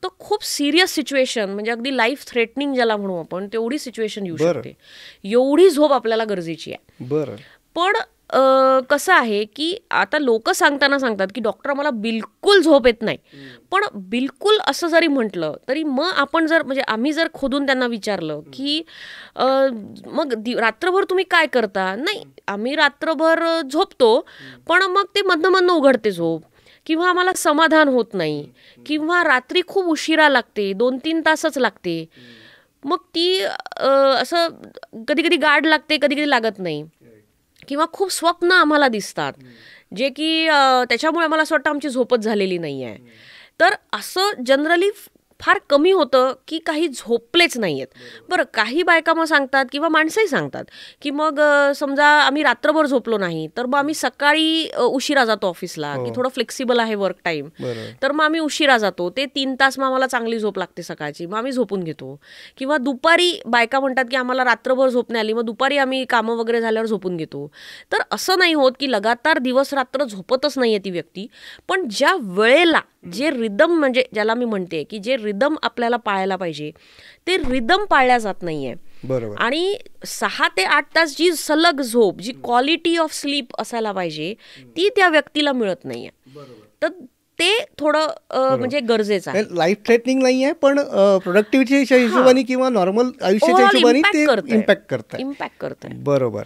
Speaker 1: तर खूप सिरियस सिच्युएशन म्हणजे अगदी लाईफ थ्रेटनिंग ज्याला म्हणू आपण तेवढी सिच्युएशन येऊ शकते. एवढी झोप आपल्याला गरजेची आहे.
Speaker 2: बरं.
Speaker 1: पण कसं आहे की आता लोक सांगतात की डॉक्टर मला बिलकुल झोप येत नाही. पण बिलकुल असं जरी म्हटलं तरी मग आपण जर म्हणजे आम्ही जर खोदून त्यांना विचारलं की मग रात्रभर तुम्ही काय करता? नाही, आम्ही रात्रभर झोपतो, पण मग ते मधनं उघडते झोप, किंवा आम्हाला समाधान होत नाही, किंवा रात्री खूप उशिरा लागते, 2-3 तासच लागते. मग ती असं कधी कधी गाढ लागते, कधी कधी लागत नाही, किंवा खूप स्वप्न आम्हाला दिसतात जे की त्याच्यामुळे आम्हाला असं वाटतं आमची झोपच झालेली नाही आहे. तर असं जनरली फार कमी होतं की काही झोपलेच नाही आहेत. बरं, काही बायका मग सांगतात किंवा माणसंही सांगतात की मग समजा आम्ही रात्रभर झोपलो नाही तर मग आम्ही सकाळी उशिरा जातो ऑफिसला, की थोडं फ्लेक्सिबल आहे वर्क टाईम, तर मग आम्ही उशिरा जातो, ते 3 तास मग आम्हाला चांगली झोप लागते सकाळची, मग आम्ही झोपून घेतो. किंवा दुपारी बायका म्हणतात की आम्हाला रात्रभर झोप नाही आली, मग दुपारी आम्ही कामं वगैरे झाल्यावर झोपून घेतो. तर असं नाही होत की लगातार दिवस रात्र झोपतच नाहीये ती व्यक्ती, पण ज्या वेळेला जे रिदम म्हणजे ज्याला मी म्हणते की जे रिदम आपल्याला पाळायला पाहिजे ते रिदम पाळल्या जात नाहीये.
Speaker 2: बरोबर.
Speaker 1: आणि 6 ते 8 तास जी सलग झोप, जी क्वालिटी ऑफ स्लीप असायला पाहिजे ती त्या व्यक्तीला मिळत नाहीये. तर ते थोडं म्हणजे गरजेचं आहे.
Speaker 2: लाईफ थ्रेटनिंग नाही आहे, पण प्रोडक्टिव्हिटीच्या हिशोबाने किंवा नॉर्मल आयुष्याच्या हिशोबाने ते इम्पॅक्ट करतं. बरोबर.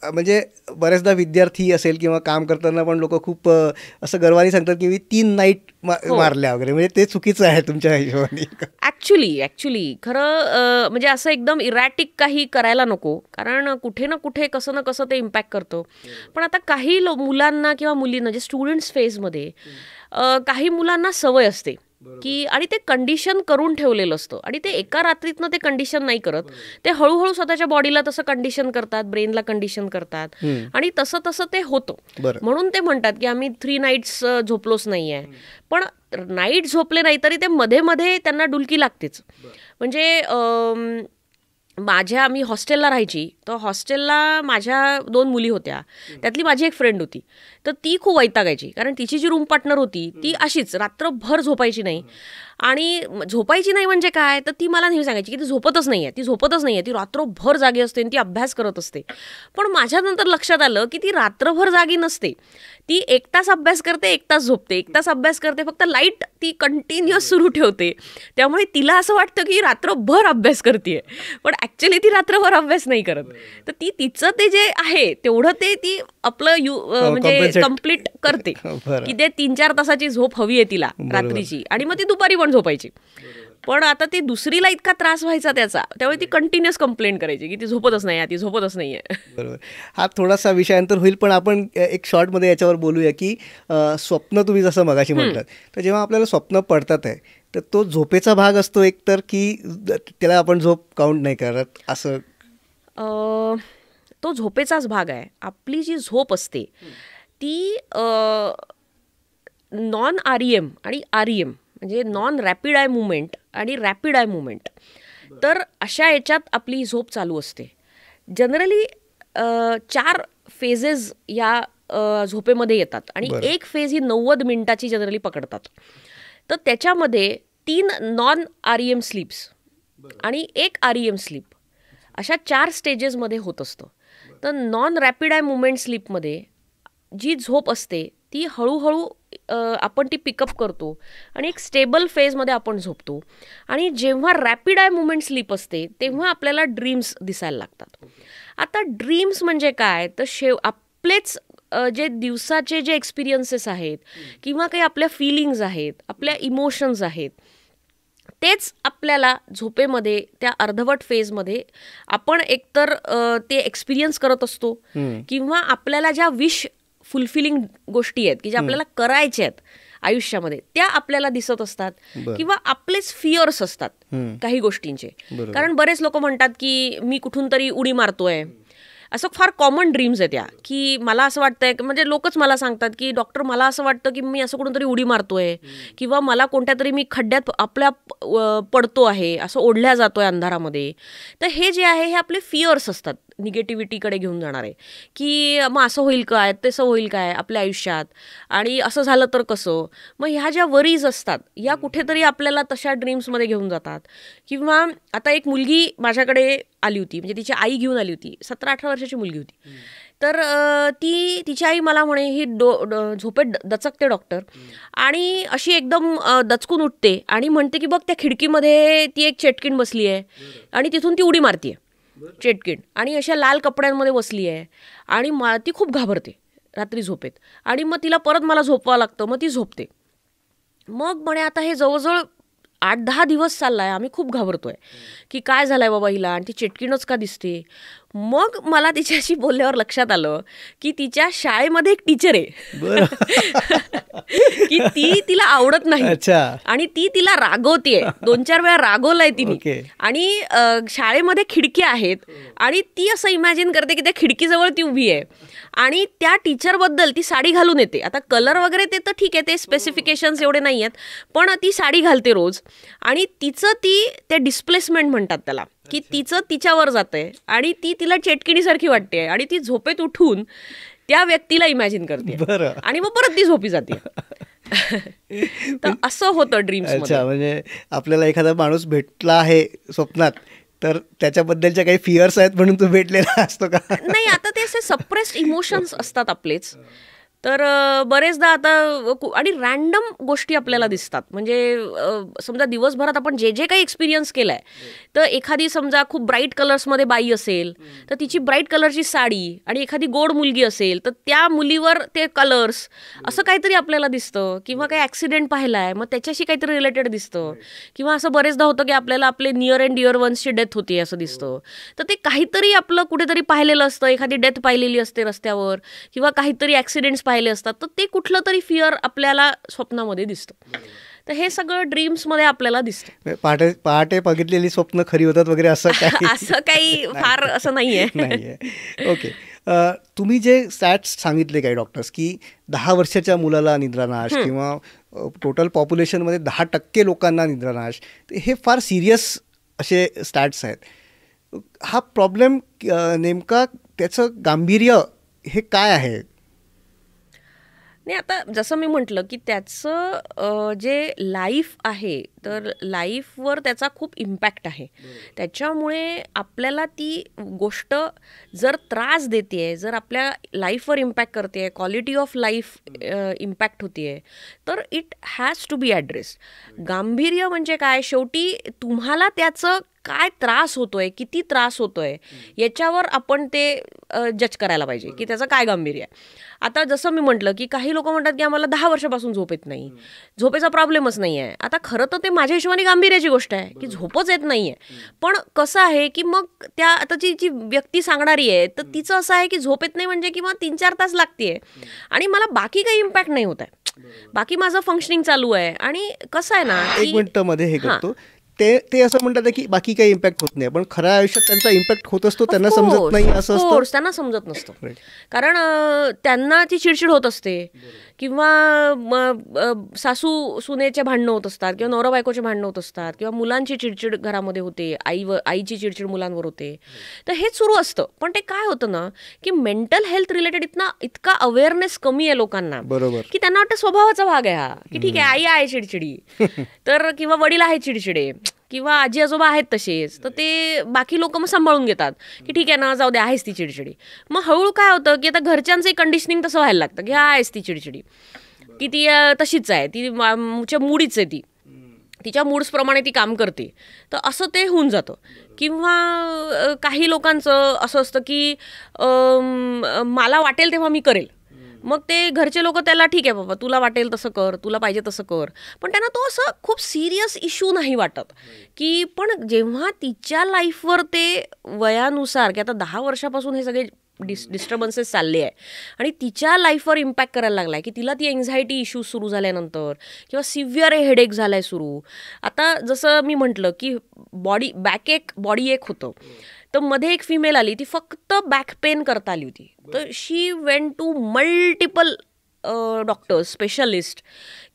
Speaker 2: म्हणजे बऱ्याचदा विद्यार्थी असेल किंवा काम करताना पण लोक खूप असं गर्वाने सांगतात की मी 3 नाईट मारल्या वगैरे, म्हणजे ते चुकीचं आहे तुमच्या हिशोबाने?
Speaker 1: ॲक्च्युली खरं म्हणजे असं एकदम इरॅटिक काही करायला नको, कारण कुठे ना कुठे कसं ना कसं ते इम्पॅक्ट करतो. पण आता काही मुलांना किंवा मुलींना जे स्टुडंट्स फेजमध्ये काही मुलांना सवय असते की, आणि ते कंडिशन करून ठेवलेलं असतं आणि ते एका रात्रीतनं ते कंडिशन नाही करत, ते हळूहळू स्वतःच्या बॉडीला तसं कंडिशन करतात, ब्रेनला कंडिशन करतात आणि तसं तसं ते होतं. म्हणून ते म्हणतात की आम्ही 3 नाईट्स झोपलोच नाही आहे. पण नाईट झोपले नाही तरी ते मध्ये मध्ये त्यांना डुलकी लागतेच. म्हणजे मी हॉस्टेलला राहायची, तर हॉस्टेलला माझ्या 2 मुली होत्या, त्यातली माझी एक फ्रेंड होती. तर ती खूप वैतागायची, कारण तिची जी रूम पार्टनर होती ती अशीच रात्रभर झोपायची नाही. आणि झोपायची नाही म्हणजे काय, तर ती मला नेहमी सांगायची की ती झोपतच नाही आहे, ती रात्रभर जागी असते आणि ती अभ्यास करत असते. पण माझ्यानंतर लक्षात आलं की ती रात्रभर जागी नसते, ती 1 तास अभ्यास करते, 1 तास झोपते, 1 तास अभ्यास करते, फक्त लाईट ती कंटिन्युअस सुरू ठेवते. त्यामुळे तिला असं वाटतं की रात्रभर अभ्यास करते, पण ॲक्च्युली ती रात्रभर अभ्यास नाही करत. तर ती तिचं ते जे आहे तेवढं ते ती आपलं म्हणजे कम्प्लीट करते, की ते 3-4 तासाची झोप हवी आहे तिला रात्रीची, आणि मग ती दुपारी पण झोपायची. पण आता ती दुसरीला इतका त्रास व्हायचा त्याचा, त्यामुळे ती कंटिन्युअस कंप्लेंट करायची की ती झोपतच नाहीये.
Speaker 2: बरोबर. हा थोडासा विषयांतर होईल, पण आपण एक शॉर्टमध्ये याच्यावर बोलूया की स्वप्न तुम्ही जसं मगाशी म्हटलं, तर जेव्हा आपल्याला स्वप्न पडतात आहे तर तो झोपेचा भाग असतो एकतर, की त्याला आपण झोप काउंट नाही करत असं?
Speaker 1: तो झोपेचाच भाग आहे. आपली जी झोप असते ती नॉन REM आणि REM म्हणजे नॉन रॅपिड आय मुवमेंट आणि रॅपिड आय मुवमेंट, तर अशा याच्यात आपली झोप चालू असते. जनरली 4 फेजेस या झोपेमध्ये येतात आणि एक फेज ही 90 मिनिटाची जनरली पकडतात. तर त्याच्यामध्ये 3 नॉन REM स्लीप्स आणि 1 REM स्लीप अशा 4 स्टेजेसमध्ये होत असतं. तर नॉन रॅपिड आय मुवमेंट स्लीपमध्ये जी झोप असते ती हळूहळू आपण ती पिकअप करतो आणि एक स्टेबल फेजमध्ये आपण झोपतो. आणि जेव्हा रॅपिड आय मुवमेंट स्लीप असते तेव्हा आपल्याला ड्रीम्स दिसायला लागतात. आता ड्रीम्स म्हणजे काय तर आपलेच जे दिवसाचे जे एक्सपिरियन्सेस आहेत किंवा काही आपल्या फिलिंग्ज आहेत, आपल्या इमोशन्स आहेत, तेच आपल्याला झोपेमध्ये त्या अर्धवट फेजमध्ये आपण एकतर ते एक्सपिरियन्स करत असतो किंवा आपल्याला ज्या विश फुलफिलिंग गोष्टी आहेत की ज्या आपल्याला करायच्या आहेत आयुष्यामध्ये त्या आपल्याला दिसत असतात किंवा आपलेच फिअर्स असतात काही गोष्टींचे. कारण बरेच लोक म्हणतात की मी कुठून तरी उडी मारतोय, असं फार कॉमन ड्रीम्स आहेत त्या, की मला असं वाटतंय, म्हणजे लोकच मला सांगतात की डॉक्टर मला असं वाटतं की मी असं कुठून तरी उडी मारतोय किंवा मला कोणत्या तरी मी खड्ड्यात आपल्या पडतो आहे, असं ओढल्या जातोय अंधारामध्ये. तर हे जे आहे हे आपले फिअर्स असतात निगेटिव्हिटीकडे घेऊन जाणारे, की मग असं होईल काय, तसं होईल काय आपल्या आयुष्यात आणि असं झालं तर कसं. मग ह्या ज्या वरीज असतात या कुठेतरी आपल्याला तशा ड्रीम्समध्ये घेऊन जातात. किंवा आता एक मुलगी माझ्याकडे आली होती, म्हणजे तिची आई घेऊन आली होती, 17-18 वर्षाची मुलगी होती. तर तिची आई मला म्हणे ही झोपेत दचकते डॉक्टर आणि अशी एकदम दचकून उठते आणि म्हणते की बघ त्या खिडकीमध्ये ती एक चेटकीण बसली आहे आणि तिथून ती उडी मारते चेटकीण आणि अशा लाल कपड्यांमध्ये बसली आहे आणि ती खूप घाबरते रात्री झोपेत आणि मग तिला परत मला झोपवावं लागतं, मग ती झोपते. मग म्हणे आता हे जवळजवळ 8-10 दिवस चाललाय, आम्ही खूप घाबरतोय की काय झालंय बाबा हिला आणि ती चिटकीणच का दिसते. मग मला तिच्याशी बोलल्यावर लक्षात आलं की तिच्या शाळेमध्ये एक टीचर आहे की ती तिला आवडत नाही आणि ती तिला रागवतीये, 2-4 वेळा रागवलंय तिने आणि शाळेमध्ये खिडक्या आहेत आणि ती असं इमॅजिन करते की त्या खिडकीजवळ ती उभी आहे आणि त्या टीचरबद्दल ती साडी घालून येते. आता कलर वगैरे ते तर ठीक आहे, ते स्पेसिफिकेशन्स एवढे नाही आहेत, पण ती साडी घालते रोज आणि तिचं ते डिस्प्लेसमेंट म्हणतात त्याला, की तिचं तिच्यावर जातंय आणि ती तिला चेटकिणीसारखी वाटते आणि ती झोपेत उठून त्या व्यक्तीला इमॅजिन करते आणि मग परत ती झोपी जाते. तर असं होतं ड्रीम्स.
Speaker 2: म्हणजे आपल्याला एखादा माणूस भेटला आहे स्वप्नात तर त्याच्याबद्दलच्या काही फिअर्स आहेत म्हणून तो भेटलेला असतो का?
Speaker 1: नाही, आता ते असे सप्रेस्ड इमोशन्स असतात आपलेच. तर बरेचदा आता आणि रॅन्डम गोष्टी आपल्याला दिसतात. म्हणजे समजा दिवसभरात आपण जे जे काही एक्सपिरियन्स केलं आहे, तर एखादी समजा खूप ब्राईट कलर्समध्ये बाई असेल तर तिची ब्राईट कलरची साडी आणि एखादी गोड मुलगी असेल तर त्या मुलीवर ते कलर्स असं काहीतरी आपल्याला दिसतं. किंवा काही ॲक्सिडेंट पाहिला आहे मग त्याच्याशी काहीतरी रिलेटेड दिसतं. किंवा असं बरेचदा होतं की आपल्याला आपले नियर अँड डिअर वन्सची डेथ होती असं दिसतं. तर ते काहीतरी आपलं कुठेतरी पाहिलेलं असतं, एखादी डेथ पाहिलेली असते रस्त्यावर किंवा काहीतरी ॲक्सिडेंट्स पाहिले असतात, तर ते कुठलं तरी फिअर आपल्याला स्वप्नामध्ये दिसतं. तर हे सगळं ड्रीम्समध्ये आपल्याला दिसतं.
Speaker 2: पहाटे बघितलेली स्वप्न खरी होतात वगैरे असं काही
Speaker 1: असं काही फार असं नाहीये.
Speaker 2: ओके. तुम्ही जे स्टॅट्स सांगितले काही डॉक्टर्स की 10 वर्षाच्या मुलाला निद्रानाश किंवा टोटल पॉप्युलेशनमध्ये 10% लोकांना निद्रानाश, हे फार सिरियस असे स्टॅट्स आहेत. हा प्रॉब्लेम नेमका त्याचं गांभीर्य हे काय आहे?
Speaker 1: नाही, आता जसं मी म्हटलं की त्याचं जे लाईफ आहे तर लाईफवर त्याचा खूप इम्पॅक्ट आहे. त्याच्यामुळे आपल्याला ती गोष्ट जर त्रास देते आहे, जर आपल्या लाईफवर इम्पॅक्ट करते आहे, क्वालिटी ऑफ लाईफ इम्पॅक्ट होते आहे, तर इट हॅज टू बी ॲड्रेस्ड. गांभीर्य म्हणजे काय, शेवटी तुम्हाला त्याचं काय त्रास होतोय, किती त्रास होतोय याच्यावर आपण ते जज करायला पाहिजे की त्याचं काय गांभीर्य आहे. आता जसं मी म्हटलं की काही लोक म्हणतात की आम्हाला 10 वर्षापासून झोप येत नाही, झोपेचा प्रॉब्लेमच नाही आहे. आता खरं तर ते माझ्या हिशोबाने गांभीर्याची गोष्ट आहे की झोपच येत नाही आहे. पण कसं आहे की मग त्या आता जी व्यक्ती सांगणारी आहे तर तिचं असं आहे की झोप येत नाही म्हणजे किंवा 3-4 तास लागते आणि मला बाकी काही इम्पॅक्ट नाही होत आहे, बाकी माझं फंक्शनिंग चालू आहे. आणि कसं आहे ना,
Speaker 2: 1 मिनिट मध्ये हे करतो, ते असं म्हणतात की बाकी काही इम्पॅक्ट होत नाही, पण खऱ्या आयुष्यात त्यांचा इम्पॅक्ट होत असतो, त्यांना समजत नाही असं असतं.
Speaker 1: त्यांना समजत नसतं, कारण त्यांना ती चिडचिड होत असते, किंवा सासू सुनेचे भांडणं होत असतात, किंवा नवरा बायकोचे भांडणं होत असतात, किंवा मुलांची चिडचिड घरामध्ये होते, आईची चिडचिड मुलांवर होते. तर हेच सुरू असतं. पण ते काय होतं ना, की मेंटल हेल्थ रिलेटेड इतका अवेअरनेस कमी आहे लोकांना,
Speaker 2: बरोबर,
Speaker 1: की त्यांना वाटतं स्वभावाचा भाग आहे हा, की ठीक आहे आई आहे चिडचिडी, तर किंवा वडील आहेत चिडचिडे, किंवा आजी आजोबा आहेत तसेच, तर ते बाकी लोक मग सांभाळून घेतात, की ठीक आहे ना, जाऊ दे, आहेच ती चिडचिडी. मग हळूहळू काय होतं, की आता घरच्यांचंही कंडिशनिंग तसं व्हायला लागतं, की हा आहेच ती चिडचिडी, की ती तशीच आहे, ती मूडीच आहे, ती तिच्या मूड्सप्रमाणे ती काम करते. तर असं ते होऊन जातं. किंवा काही लोकांचं असं असतं की मला वाटेल तेव्हा मी करेल, मग ते घरचे लोक त्याला ठीक आहे बाबा, तुला वाटेल तसं कर, तुला पाहिजे तसं कर, पण त्यांना तो असं खूप सिरियस इश्यू नाही वाटत. की पण जेव्हा तिच्या लाईफवर ते वयानुसार, की आता 10 वर्षापासून हे सगळे डिस्टर्बन्सेस चालले आहे, आणि तिच्या लाईफवर इम्पॅक्ट करायला लागला आहे, की तिला ती एन्झायटी इश्यूज सुरू झाल्यानंतर, किंवा सिव्हिअर हेडेक झाला आहे सुरू. आता जसं मी म्हटलं की बॉडी एक होतं, तर मध्ये एक फिमेल आली, ती फक्त बॅक पेन करता आली होती. तर she went to multiple doctors, specialist,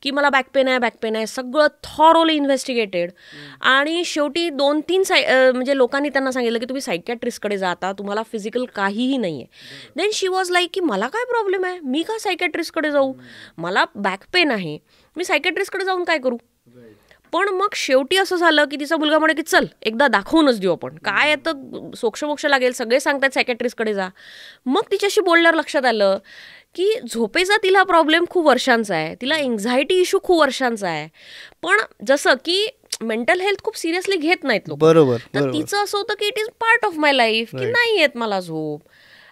Speaker 1: की मला बॅक पेन आहे, सगळं थॉरोली इन्व्हेस्टिगेटेड. आणि शेवटी 2-3 म्हणजे लोकांनी त्यांना सांगितलं की तुम्ही सायकॅट्रिस्टकडे जा, आता तुम्हाला फिजिकल काहीही नाही आहे. देन शी वॉज लाईक की मला काय प्रॉब्लेम आहे, मी का सायकॅट्रिस्टकडे जाऊ, मला बॅक पेन आहे, मी सायकॅट्रिस्टकडे जाऊन काय करू. पण मग शेवटी असं झालं की तिचा मुलगा म्हणे की चल एकदा दाखवूनच देऊ आपण, काय आहे तर सोक्षमोक्ष लागेल, सगळे सांगतात सायकॅट्रिस्टकडे जा. मग तिच्याशी बोलल्यावर लक्षात आलं की झोपेचा तिला प्रॉब्लेम खूप वर्षांचा आहे, तिला एन्झायटी इश्यू खूप वर्षांचा आहे, पण जसं की मेंटल हेल्थ खूप सिरियसली घेत नाहीत लोक.
Speaker 2: बरोबर.
Speaker 1: तर तिचं असं होतं की it is part of my life, की नाही येत मला झोप,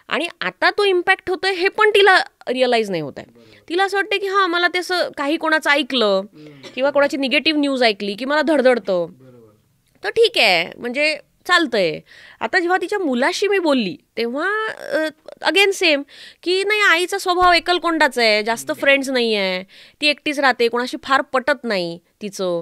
Speaker 1: आणि आता तो इम्पॅक्ट होतोय हे पण तिला रिअलाइज नाही होत आहे. तिला असं वाटतं की हां, मला ते असं काही कोणाचं ऐकलं किंवा कोणाची निगेटिव्ह न्यूज ऐकली की मला धडधडतं, तर ठीक आहे, म्हणजे चालतंय. आता जेव्हा तिच्या मुलाशी मी बोलली तेव्हा अगेन सेम, की नाही, आईचा स्वभाव एकलकोंडाच आहे, जास्त फ्रेंड्स नाही आहे, ती एकटीच राहते, कोणाशी फार पटत नाही तिचं,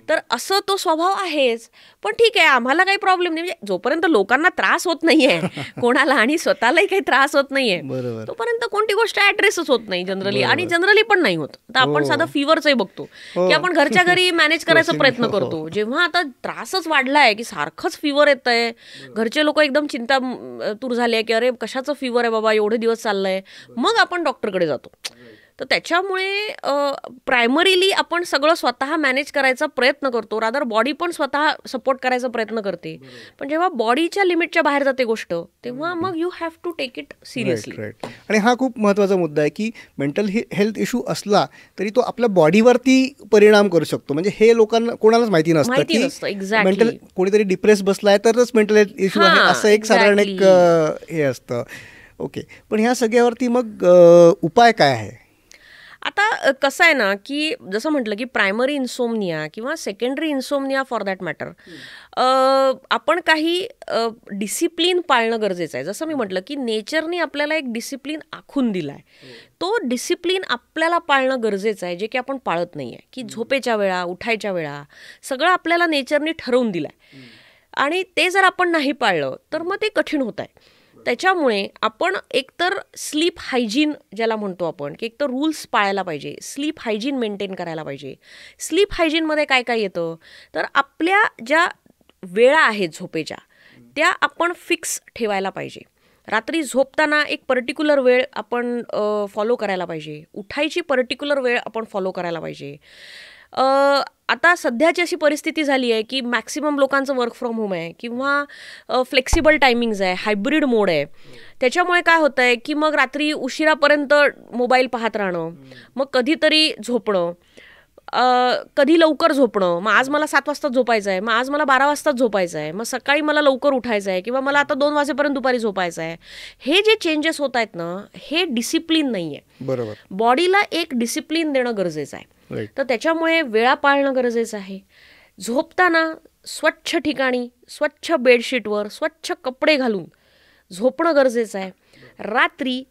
Speaker 1: तर असं तो स्वभाव आहेच. पण ठीक आहे, आम्हाला काही प्रॉब्लेम नाही, म्हणजे जोपर्यंत लोकांना त्रास होत नाहीये कोणाला, आणि स्वतःलाही काही त्रास होत नाहीये, तोपर्यंत कोणती गोष्ट ऍड्रेसच होत नाही जनरली, आणि जनरली पण नाही होत. तर आपण साधं फिवरचंही बघतो की आपण घरच्या घरी मॅनेज करायचा प्रयत्न करतो. जेव्हा आता त्रासच वाढलाय की सारखंच फिवर येत आहे, घरचे लोक एकदम चिंता तूर झाले की अरे कशाचं फिवर आहे बाबा, एवढे दिवस चाललंय, मग आपण डॉक्टरकडे जातो. तर त्याच्यामुळे प्रायमरीली आपण सगळं स्वतः मॅनेज करायचा प्रयत्न करतो, रादर बॉडी पण स्वतः सपोर्ट करायचा प्रयत्न करते. पण जेव्हा बॉडीच्या लिमिटच्या बाहेर जाते गोष्ट, तेव्हा मग you have to take it seriously.
Speaker 2: आणि हा खूप महत्त्वाचा मुद्दा आहे की मेंटल हेल्थ इश्यू असला तरी तो आपल्या बॉडीवरती परिणाम करू शकतो. म्हणजे हे लोकांना कोणालाच माहिती नसतं की मेंटल कोणीतरी डिप्रेस बसलाय तरच मेंटल हेल्थ इश्यू आहे, असं एक साधारण एक हे असतं. ओके, पण ह्या सगळ्यावरती मग उपाय काय आहे?
Speaker 1: आता कसं आहे ना, की जसं म्हटलं की प्रायमरी इन्सोमनिया किंवा secondary insomnia for that matter, आपण काही डिसिप्लिन पाळणं गरजेचं आहे. जसं मी म्हटलं की नेचरने आपल्याला एक डिसिप्लिन आखून दिला आहे, तो डिसिप्लिन आपल्याला पाळणं गरजेचं आहे, जे की आपण पाळत नाही आहे. की झोपेच्या वेळा, उठायच्या वेळा, सगळं आपल्याला नेचरने ठरवून दिलं आहे, आणि ते जर आपण नाही पाळलं तर मग ते कठीण होत आहे. त्याच्यामुळे आपण एकतर स्लीप हायजीन ज्याला म्हणतो आपण, की एकतर रूल्स पाळायला पाहिजे, स्लीप हायजीन मेंटेन करायला पाहिजे. स्लीप हायजीनमध्ये काय काय येतं, तर आपल्या ज्या वेळा आहेत झोपेच्या त्या आपण फिक्स ठेवायला पाहिजे. रात्री झोपताना एक पर्टिक्युलर वेळ आपण फॉलो करायला पाहिजे, उठायची पर्टिक्युलर वेळ आपण फॉलो करायला पाहिजे. आता सध्याची अशी परिस्थिती झाली आहे की मॅक्सिमम लोकांचं वर्क फ्रॉम होम आहे, किंवा फ्लेक्सिबल टायमिंग्ज आहे, हायब्रिड मोड आहे. त्याच्यामुळे काय होतं आहे की मग रात्री उशिरापर्यंत मोबाईल पाहत राहणं, मग कधीतरी झोपणं, कधी लवकर झोपणं, मग आज मला 7 वाजता झोपायचं आहे, मग आज मला 12 वाजताच झोपायचं आहे, मग सकाळी मला लवकर उठायचं आहे, किंवा मला आता 2 वाजेपर्यंत दुपारी झोपायचं आहे. हे जे चेंजेस होत आहेत ना, हे डिसिप्लिन नाही आहे.
Speaker 2: बरोबर,
Speaker 1: बॉडीला एक डिसिप्लिन देणं गरजेचं आहे. तर त्याच्यामुळे वेळा पाळणं गरजेचं आहे. झोपताना स्वच्छ ठिकाणी, स्वच्छ बेडशीटवर, स्वच्छ कपडे घालून झोपणं गरजेचं आहे. रात्री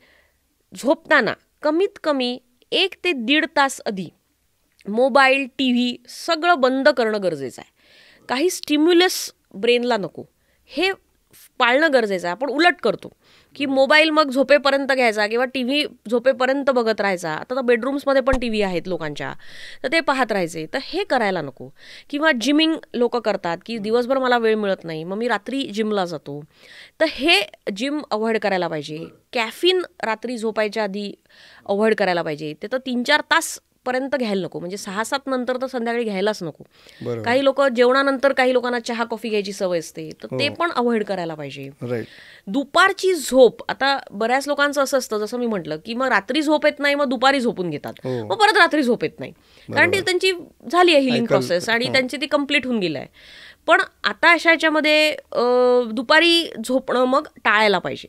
Speaker 1: झोपताना कमीत कमी 1 ते 1.5 तास आधी मोबाईल, TV सगळं बंद करणं गरजेचं आहे. काही स्टिम्युलस ब्रेनला नको, हे पाळणं गरजेचं आहे. आपण उलट करतो की मोबाईल मग झोपेपर्यंत घ्यायचा किंवा टी व्ही झोपेपर्यंत बघत राहायचा. आता तर बेडरूम्समध्ये पण टी व्ही आहेत लोकांच्या, तर ते पाहत राहायचे. तर हे करायला नको. किंवा जिमिंग लोक करतात की दिवसभर मला वेळ मिळत नाही, मग मी रात्री जिमला जातो. तर हे जिम अवॉइड करायला पाहिजे. कॅफिन रात्री झोपायच्या आधी अवॉइड करायला पाहिजे. ते तर 3-4 तास पर्यंत घ्यायला नको, म्हणजे 6-7 नंतर तर संध्याकाळी घ्यायलाच नको. काही लोक जेवणानंतर, काही लोकांना चहा कॉफी घ्यायची सवय असते, तर ते पण अवॉइड करायला पाहिजे. दुपारची झोप, आता बऱ्याच लोकांचं असं असतं, जसं मी म्हटलं की मग रात्री झोप येत नाही, मग दुपारी झोपून घेतात, मग परत रात्री झोप येत नाही, कारण ती त्यांची झाली आहे हिलिंग प्रोसेस आणि त्यांची ती कम्प्लीट होऊन गेली आहे. पण आता अशा ह्याच्यामध्ये दुपारी झोपणं मग टाळायला पाहिजे,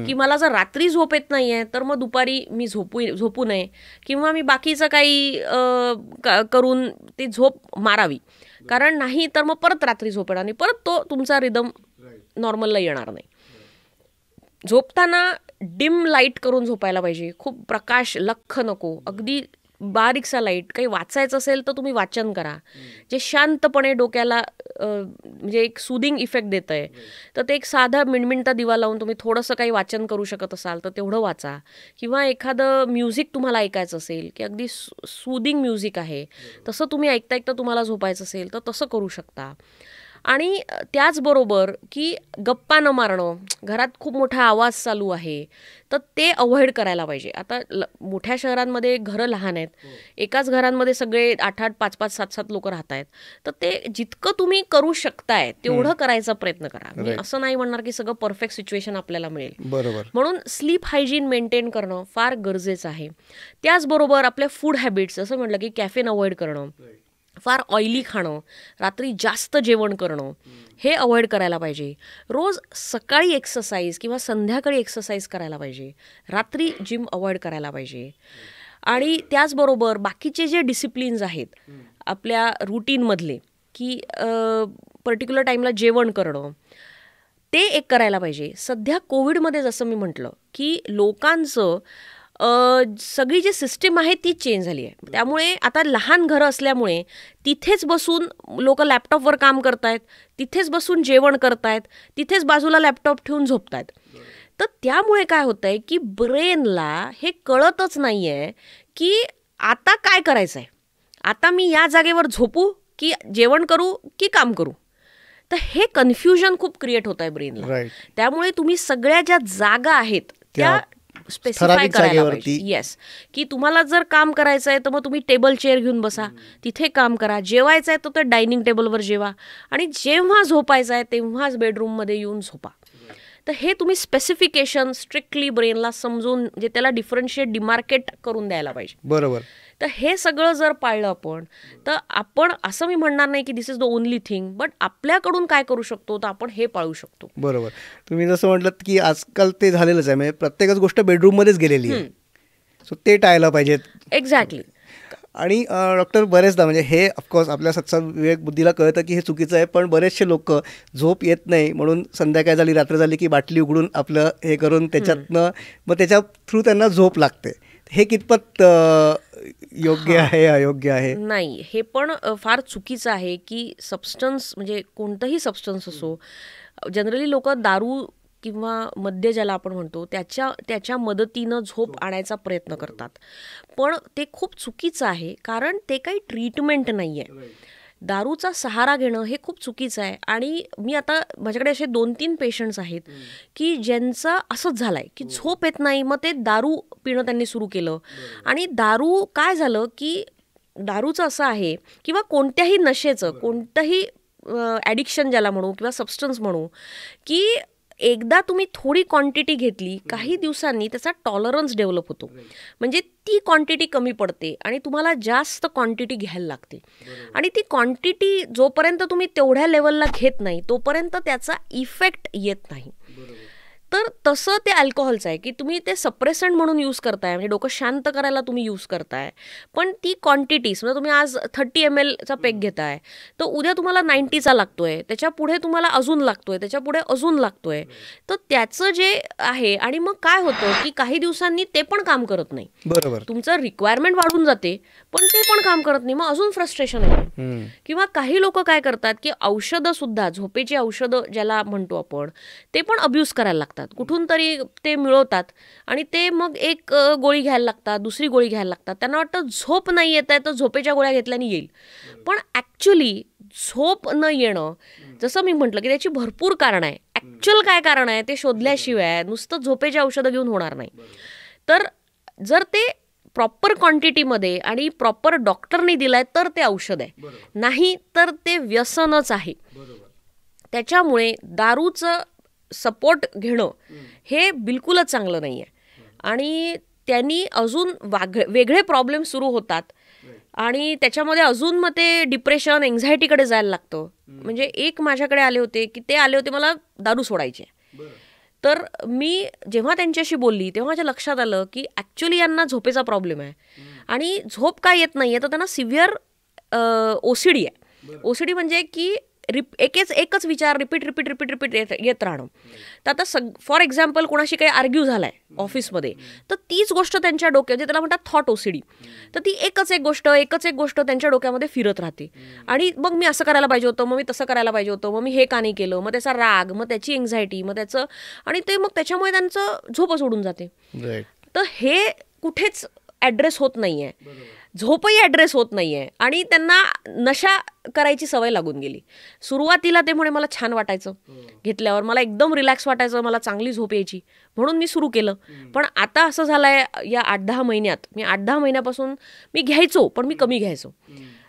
Speaker 1: की मला जर रात्री झोप येत नाहीये तर मग दुपारी मी झोपू नये किंवा मी बाकीचं काही करून ती झोप मारावी, कारण नाही तर मग परत रात्री झोप येणार नाही, परत तो तुमचा रिदम नॉर्मलला येणार नाही. झोपताना डिम लाईट करून झोपायला पाहिजे. खूप प्रकाश लख्ख नको, अगदी बारीकसा लाईट. काही वाचायचं असेल तर तुम्ही वाचन करा, जे शांतपणे डोक्याला म्हणजे एक सुदिंग इफेक्ट देत आहे. तर ते एक साधा मिणमिणता दिवा लावून तुम्ही थोडंसं काही वाचन करू शकत असाल तर तेवढं वाचा. किंवा एखादं म्युझिक तुम्हाला ऐकायचं असेल की अगदी सुदिंग म्युझिक आहे, तसं तुम्ही ऐकता ऐकता तुम्हाला झोपायचं असेल तर तसं करू शकता. आणि त्याचबरोबर की गप्पा न मारणं, घरात खूप मोठा आवाज चालू आहे तर ते अवॉइड करायला पाहिजे. आता मोठ्या शहरांमध्ये घरं लहान आहेत, एकाच घरांमध्ये सगळे 8-8, 5-5, 7-7 लोक राहत आहेत, तर ते जितकं तुम्ही करू शकताय तेवढं करायचा प्रयत्न करा. मी असं नाही म्हणणार की सगळं परफेक्ट सिच्युएशन आपल्याला मिळेल, म्हणून स्लीप हायजीन मेंटेन करणं फार गरजेचं आहे. त्याचबरोबर आपल्या फूड हॅबिट्स, असं म्हटलं की कॅफेन अवॉइड करणं, फार ऑइली खाणं, रात्री जास्त जेवण करणं, हे अवॉइड करायला पाहिजे. रोज सकाळी एक्सरसाइज किंवा संध्याकाळी एक्सरसाइज करायला पाहिजे. रात्री जिम अवॉइड करायला पाहिजे. आणि त्याचबरोबर बाकीचे जे डिसिप्लिन्स आहेत आपल्या रुटीनमधले, की पर्टिक्युलर टाईमला जेवण करणं, ते एक करायला पाहिजे. सध्या कोविडमध्ये जसं मी म्हटलं की लोकांचं सगळी जी सिस्टीम आहे ती चेंज झाली आहे. त्यामुळे आता लहान घरं असल्यामुळे तिथेच बसून लोक लॅपटॉपवर काम करतायत, तिथेच बसून जेवण करतायत, तिथेच बाजूला लॅपटॉप ठेवून झोपतायत. तर त्यामुळे काय होतं आहे की ब्रेनला हे कळतच नाही आहे की आता काय करायचं आहे, आता मी या जागेवर झोपू की जेवण करू की काम करू. तर हे कन्फ्युजन खूप क्रिएट होत आहे ब्रेनला. त्यामुळे तुम्ही सगळ्या ज्या जागा आहेत त्या स्पेसिफाय करायला पाहिजे. येस, की तुम्हाला जर काम करायचं आहे तर मग तुम्ही टेबल चेअर घेऊन बसा, तिथे काम करा. जेवायचं आहे तर डायनिंग टेबलवर जेवा, आणि जेव्हा झोपायचं आहे तेव्हाच बेडरूममध्ये येऊन झोपा. तर हे तुम्ही स्पेसिफिकेशन स्ट्रिक्टली ब्रेनला समजून, म्हणजे त्याला डिफरन्शिएट, डिमार्केट करून द्यायला पाहिजे.
Speaker 2: बरोबर.
Speaker 1: तर हे सगळं जर पाळलं आपण, तर आपण असं मी म्हणणार नाही की this is the only thing, but आपल्याकडून काय करू शकतो तर आपण हे पाळू शकतो.
Speaker 2: बरोबर. तुम्ही जसं म्हटलं की आजकाल ते झालेलंच आहे, म्हणजे प्रत्येकच गोष्ट बेडरूममध्येच गेलेली आहे, सो ते टाळायला पाहिजेत.
Speaker 1: एक्झॅक्टली.
Speaker 2: आणि डॉक्टर, बरेचदा म्हणजे हे ऑफकोर्स आपल्या सत्सा विवेक बुद्धीला कळतं की हे चुकीचं आहे, पण बरेचसे लोक झोप येत नाही म्हणून संध्याकाळ झाली, रात्र झाली की बाटली उघडून आपलं हे करून त्याच्यातनं मग त्याच्या थ्रू त्यांना झोप लागते. हे कितपत योग्य आहे, अयोग्य आहे?
Speaker 1: नाही, हे पण फार चुकीचं आहे की सबस्टन्स, म्हणजे कोणतंही सबस्टन्स असो, जनरली लोक दारू किंवा मद्य ज्याला आपण म्हणतो त्याच्या मदतीनं झोप आणायचा प्रयत्न करतात, पण ते खूप चुकीचं आहे, कारण ते काही ट्रीटमेंट नाही आहे. दारूचा सहारा घेणं हे खूप चुकीचं आहे. आणि मी आता माझ्याकडे असे 2-3 पेशंट्स आहेत की ज्यांचं असंच झालं आहे की झोप येत नाही, मग ते दारू पिणं त्यांनी सुरू केलं. आणि दारू काय झालं की दारूचं असं आहे किंवा कोणत्याही नशेचं, कोणतंही ॲडिक्शन ज्याला म्हणू किंवा सबस्टन्स म्हणू, की एकदा तुम्ही थोडी क्वांटिटी घेतली, काही दिवसांनी त्याचा टॉलरन्स डेव्हलप होतो, म्हणजे ती क्वांटिटी कमी पडते आणि तुम्हाला जास्त क्वांटिटी घ्यायला लागते. आणि ती क्वांटिटी जोपर्यंत तुम्ही तेवढ्या लेवलला घेत नाही तोपर्यंत त्याचा इफेक्ट येत नाही. तर तसं ते अल्कोहोलचं आहे की तुम्ही ते सप्रेसंट म्हणून यूज करताय, म्हणजे डोकं शांत करायला तुम्ही यूज करताय, पण ती क्वांटिटी समजा तुम्ही आज 30 ml चा पेक घेताय तर उद्या तुम्हाला 90चा लागतोय, त्याच्या पुढे तुम्हाला अजून लागतोय, त्याच्या पुढे अजून लागतोय. तर त्याचं जे आहे, आणि मग काय होतं की काही दिवसांनी ते पण काम करत नाही.
Speaker 2: बरोबर.
Speaker 1: तुमचं रिक्वायरमेंट वाढून जाते पण ते पण काम करत नाही, मग अजून फ्रस्ट्रेशन येते. किंवा काही लोक काय करतात की औषधं सुद्धा, झोपेची औषधं ज्याला म्हणतो आपण, ते पण अब्यूज करायला लागतात. कुठून तरी ते मिळवतात आणि ते मग एक गोळी घ्यायला लागतात, दुसरी गोळी घ्यायला लागतात. त्यांना वाटतं झोप नाही येत आहे तर झोपेच्या गोळ्या घेतल्याने येईल, पण ॲक्च्युली झोप न येणं, जसं मी म्हटलं की त्याची भरपूर कारणं आहे. ॲक्च्युअल काय कारण आहे ते शोधल्याशिवाय नुसतं झोपेची औषधं घेऊन होणार नाही. तर जर ते प्रॉपर क्वांटिटीमध्ये आणि प्रॉपर डॉक्टरने दिलाय तर ते औषध आहे, नाही तर ते व्यसनच आहे. त्याच्यामुळे दारूचं सपोर्ट घेणं हे बिलकुलच चांगलं नाही आहे आणि त्यांनी अजून वेगळे प्रॉब्लेम सुरू होतात आणि त्याच्यामध्ये अजून मग ते डिप्रेशन, एन्झायटीकडे जायला लागतं. म्हणजे एक माझ्याकडे आले होते की ते आले होते मला दारू सोडायचे. तर मी जेव्हा त्यांच्याशी बोलली तेव्हा माझ्या लक्षात आलं की ॲक्च्युली यांना झोपेचा प्रॉब्लेम आहे आणि झोप काय येत नाही आहे तर त्यांना सिव्हिअर OCD आहे. OCD म्हणजे की एकच विचार रिपीट येत राहणं. तर आता फॉर एक्झाम्पल कोणाशी काही आर्ग्यू झालाय ऑफिसमध्ये तर तीच गोष्ट त्यांच्या डोक्यात, त्याला म्हणतात थॉट OCD, तर ती एकच एक गोष्ट त्यांच्या डोक्यामध्ये फिरत राहते. आणि मग मी असं करायला पाहिजे होतं, मग मी तसं करायला पाहिजे होतं, मग मी हे का नाही केलं, मग त्याचा राग, मग त्याची एन्झायटी, मग त्याचं, आणि ते मग त्याच्यामुळे त्यांचं झोपच उडून जाते. तर हे कुठेच ॲड्रेस होत नाहीये, झोपही ॲड्रेस होत नाहीये आणि त्यांना नशा करायची सवय लागून गेली. सुरुवातीला ते म्हणे मला छान वाटायचं घेतल्यावर, मला एकदम रिलॅक्स वाटायचं, मला चांगली झोप यायची म्हणून मी सुरू केलं. पण आता असं झालंय या 8-10 महिन्यात, मी 8-10 महिन्यापासून मी घ्यायचो पण मी कमी घ्यायचो.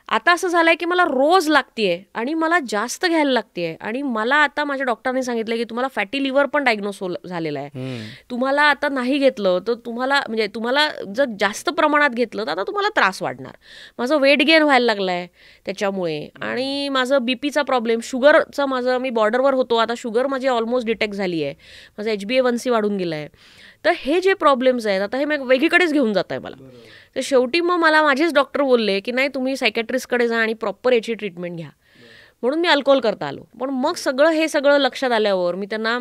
Speaker 1: आता असं झालंय की मला रोज लागतेय आणि मला जास्त घ्यायला लागतेय. आणि मला आता माझ्या डॉक्टरने सांगितलं की तुम्हाला फॅटी लिव्हर पण डायग्नोस झालेला आहे, तुम्हाला आता नाही घेतलं तर तुम्हाला जर जास्त प्रमाणात घेतलं तर आता तुम्हाला त्रास वाढणार. माझं वेट गेन व्हायला लागलाय त्याच्यामुळे, आणि माझं बीपीचा प्रॉब्लेम, शुगरचा मी बॉर्डरवर होतो, आता शुगर माझी ऑलमोस्ट डिटेक्ट झाली आहे, माझं HbA1c वाढून गेलं आहे. तर हे जे प्रॉब्लेम्स आहेत आता हे मग वेगळीकडेच घेऊन जात आहे मला. तर शेवटी मग मला माझेच डॉक्टर बोलले की नाही तुम्ही सायकॅट्रिस्टकडे जा आणि प्रॉपर याची ट्रीटमेंट घ्या, म्हणून मी अल्कोहोल करता आलो. पण मग हे सगळं लक्षात आल्यावर मी त्यांना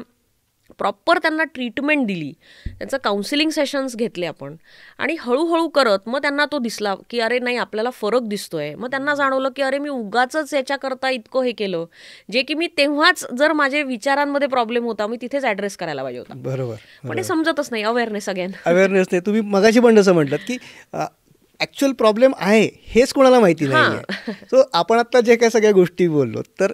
Speaker 1: ट्रीटमेंट दिली, त्यांचं काउन्सिलिंग सेशन्स घेतले आपण, आणि हळूहळू करत मग त्यांना तो दिसला की अरे नाही आपल्याला फरक दिसतोय. मग त्यांना जाणवलं की अरे मी उगाचच याच्याकरता इतकं हे केलं, जे की मी तेव्हाच जर माझे विचारांमध्ये प्रॉब्लेम होता मी तिथेच ॲड्रेस करायला पाहिजे होता.
Speaker 2: बरोबर.
Speaker 1: पण हे समजतच नाही, अवेअरनेस
Speaker 2: नाही. तुम्ही मगाशी पण जसं म्हटलं की ॲक्च्युअल प्रॉब्लेम आहे हेच कोणाला माहिती नाही. सो आपण आत्ता जे काही सगळ्या गोष्टी बोललो, तर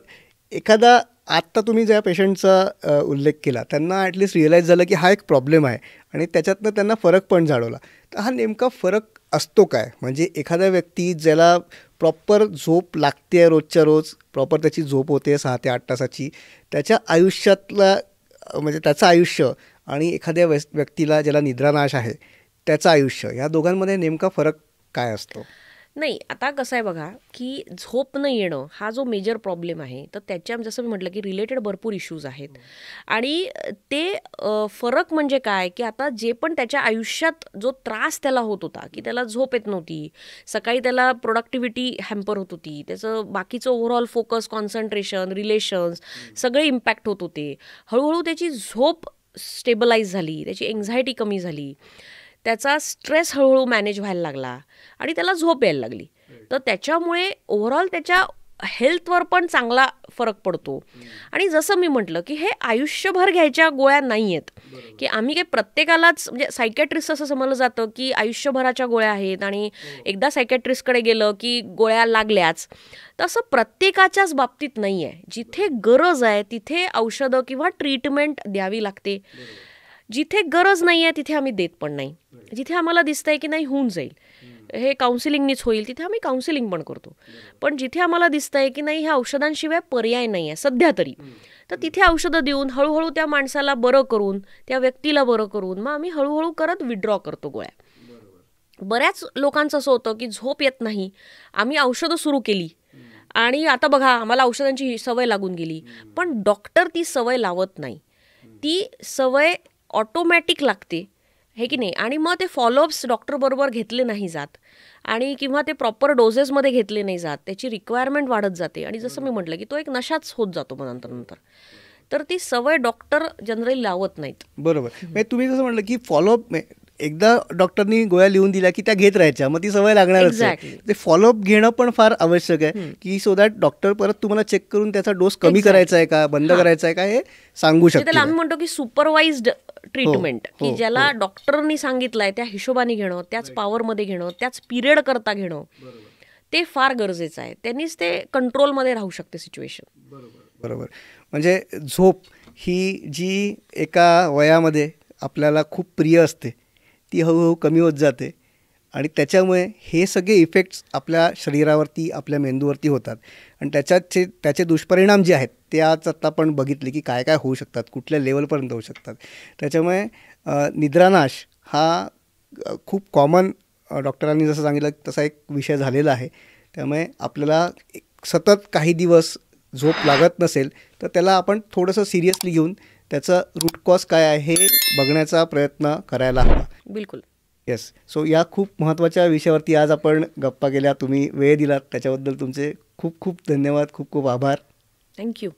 Speaker 2: एखादा आत्ता तुम्ही ज्या पेशंटचा उल्लेख केला त्यांना ॲटलिस्ट रिअलाईज झालं की हा एक प्रॉब्लेम आहे आणि त्याच्यातनं त्यांना फरक पण जाणवला. तर हा नेमका फरक असतो काय? म्हणजे एखादा व्यक्ती ज्याला प्रॉपर झोप लागते, रोजच्या रोज प्रॉपर त्याची झोप होते 6 ते 8 तासाची, त्याच्या आयुष्यातला म्हणजे त्याचं आयुष्य, आणि एखाद्या व्यक्तीला ज्याला निद्रानाश आहे त्याचं आयुष्य, या दोघांमध्ये नेमका फरक काय असतो?
Speaker 1: नाही, आता कसं आहे बघा की झोप न येणं हा जो मेजर प्रॉब्लेम आहे, तर त्याच्या जसं मी म्हटलं की रिलेटेड भरपूर इश्यूज आहेत. आणि ते फरक म्हणजे काय की आता जे पण त्याच्या आयुष्यात जो त्रास त्याला होत होता की त्याला झोप येत नव्हती, सकाळी त्याला प्रोडक्टिव्हिटी हॅम्पर होत होती, त्याचं बाकीचं ओव्हरऑल फोकस, कॉन्सन्ट्रेशन, रिलेशन्स सगळे इम्पॅक्ट होत होते. हळूहळू त्याची झोप स्टेबलाइज झाली, त्याची एन्झायटी कमी झाली, त्याचा स्ट्रेस हळूहळू मॅनेज व्हायला लागला आणि त्याला झोप यायला लागली. तर त्याच्यामुळे ओव्हरऑल त्याच्या हेल्थवर पण चांगला फरक पडतो. आणि जसं मी म्हटलं की हे आयुष्यभर घ्यायच्या गोळ्या नाही आहेत की आम्ही काही प्रत्येकालाच, म्हणजे सायकॅट्रिस्ट असं समजलं जातं की आयुष्यभराच्या गोळ्या आहेत आणि एकदा सायकॅट्रिस्टकडे गेलं की गोळ्या लागल्याच. तसं प्रत्येकाच्याच बाबतीत नाही आहे. जिथे गरज आहे तिथे औषधं किंवा ट्रीटमेंट द्यावी लागते. जिथे गरज नाही आहे तिथे आम्ही देत पण नाही. जिथे आम्हाला दिसतंय की नाही होऊन जाईल, हे काउन्सिलिंगनीच होईल, तिथे आम्ही काउन्सिलिंग पण करतो. पण जिथे आम्हाला दिसतंय की नाही ह्या औषधांशिवाय पर्याय नाही आहे सध्या तरी, तर तिथे औषधं देऊन हळूहळू त्या माणसाला बरं करून, त्या व्यक्तीला बरं करून मग आम्ही हळूहळू करत विड्रॉ करतो गोळ्या. बऱ्याच लोकांचं असं होतं की झोप येत नाही, आम्ही औषधं सुरू केली आणि आता बघा आम्हाला औषधांची सवय लागून गेली, पण डॉक्टर ती सवय लावत नाही. ती सवय ऑटोमॅटिक लागते हे की नाही. आणि मग ते फॉलोअप्स डॉक्टरबरोबर घेतले नाही जात आणि किंवा ते प्रॉपर डोसेसमध्ये घेतले नाही जात, त्याची रिक्वायरमेंट वाढत जाते आणि जसं मी म्हटलं की तो एक नशाच होत जातो मग नंतर. तर ती सवय डॉक्टर जनरली लावत नाहीत.
Speaker 2: बरोबर. म्हणजे तुम्ही जसं म्हटलं की फॉलोअप, एकदा डॉक्टरनी गोळ्या लिहून दिल्या की त्या घेत राहायच्या, मग ती सवय लागणारच आहे.
Speaker 1: Exactly.
Speaker 2: ते फॉलोअप घेणं पण फार आवश्यक आहे की सो दॅट डॉक्टर परत तुम्हाला चेक करून त्याचा डोस कमी करायचा आहे का, बंद करायचा आहे का, हे सांगू
Speaker 1: म्हणजे
Speaker 2: शकते.
Speaker 1: त्याला आम्ही म्हणतो की सुपरवाइज्ड ट्रीटमेंट,
Speaker 2: हो,
Speaker 1: की ज्याला डॉक्टरनी सांगितलंय त्या हिशोबाने घेणं, त्याच पॉवरमध्ये घेणं, त्याच पिरियड करता घेणं, ते फार गरजेचं आहे. त्यांनीच ते कंट्रोलमध्ये राहू शकते सिच्युएशन.
Speaker 2: बरोबर. म्हणजे झोप ही जी एका वयामध्ये आपल्याला खूप प्रिय असते, ती हळूहळू कमी होत जाते आणि त्याच्यामुळे हे सगळे इफेक्ट्स आपल्या शरीरावरती, आपल्या मेंदूवरती होतात आणि त्याचे दुष्परिणाम जे आहेत ते आज आता आपण बघितले की काय काय होऊ शकतात, कुठल्या लेवलपर्यंत होऊ शकतात. त्याच्यामुळे निद्रानाश हा खूप कॉमन, डॉक्टरांनी जसं सांगितलं तसा एक विषय झालेला आहे. त्यामुळे आपल्याला सतत काही दिवस झोप लागत नसेल तर त्याला आपण थोडंसं सिरियसली घेऊन त्याचं रूट कॉज काय आहे हे बघण्याचा प्रयत्न करायला हवा.
Speaker 1: बिलकुल.
Speaker 2: येस. सो या खूप महत्त्वाच्या विषयावरती आज आपण गप्पा केल्या, तुम्ही वेळ दिलात त्याच्याबद्दल तुमचे खूप खूप धन्यवाद, खूप खूप आभार.
Speaker 1: थँक्यू.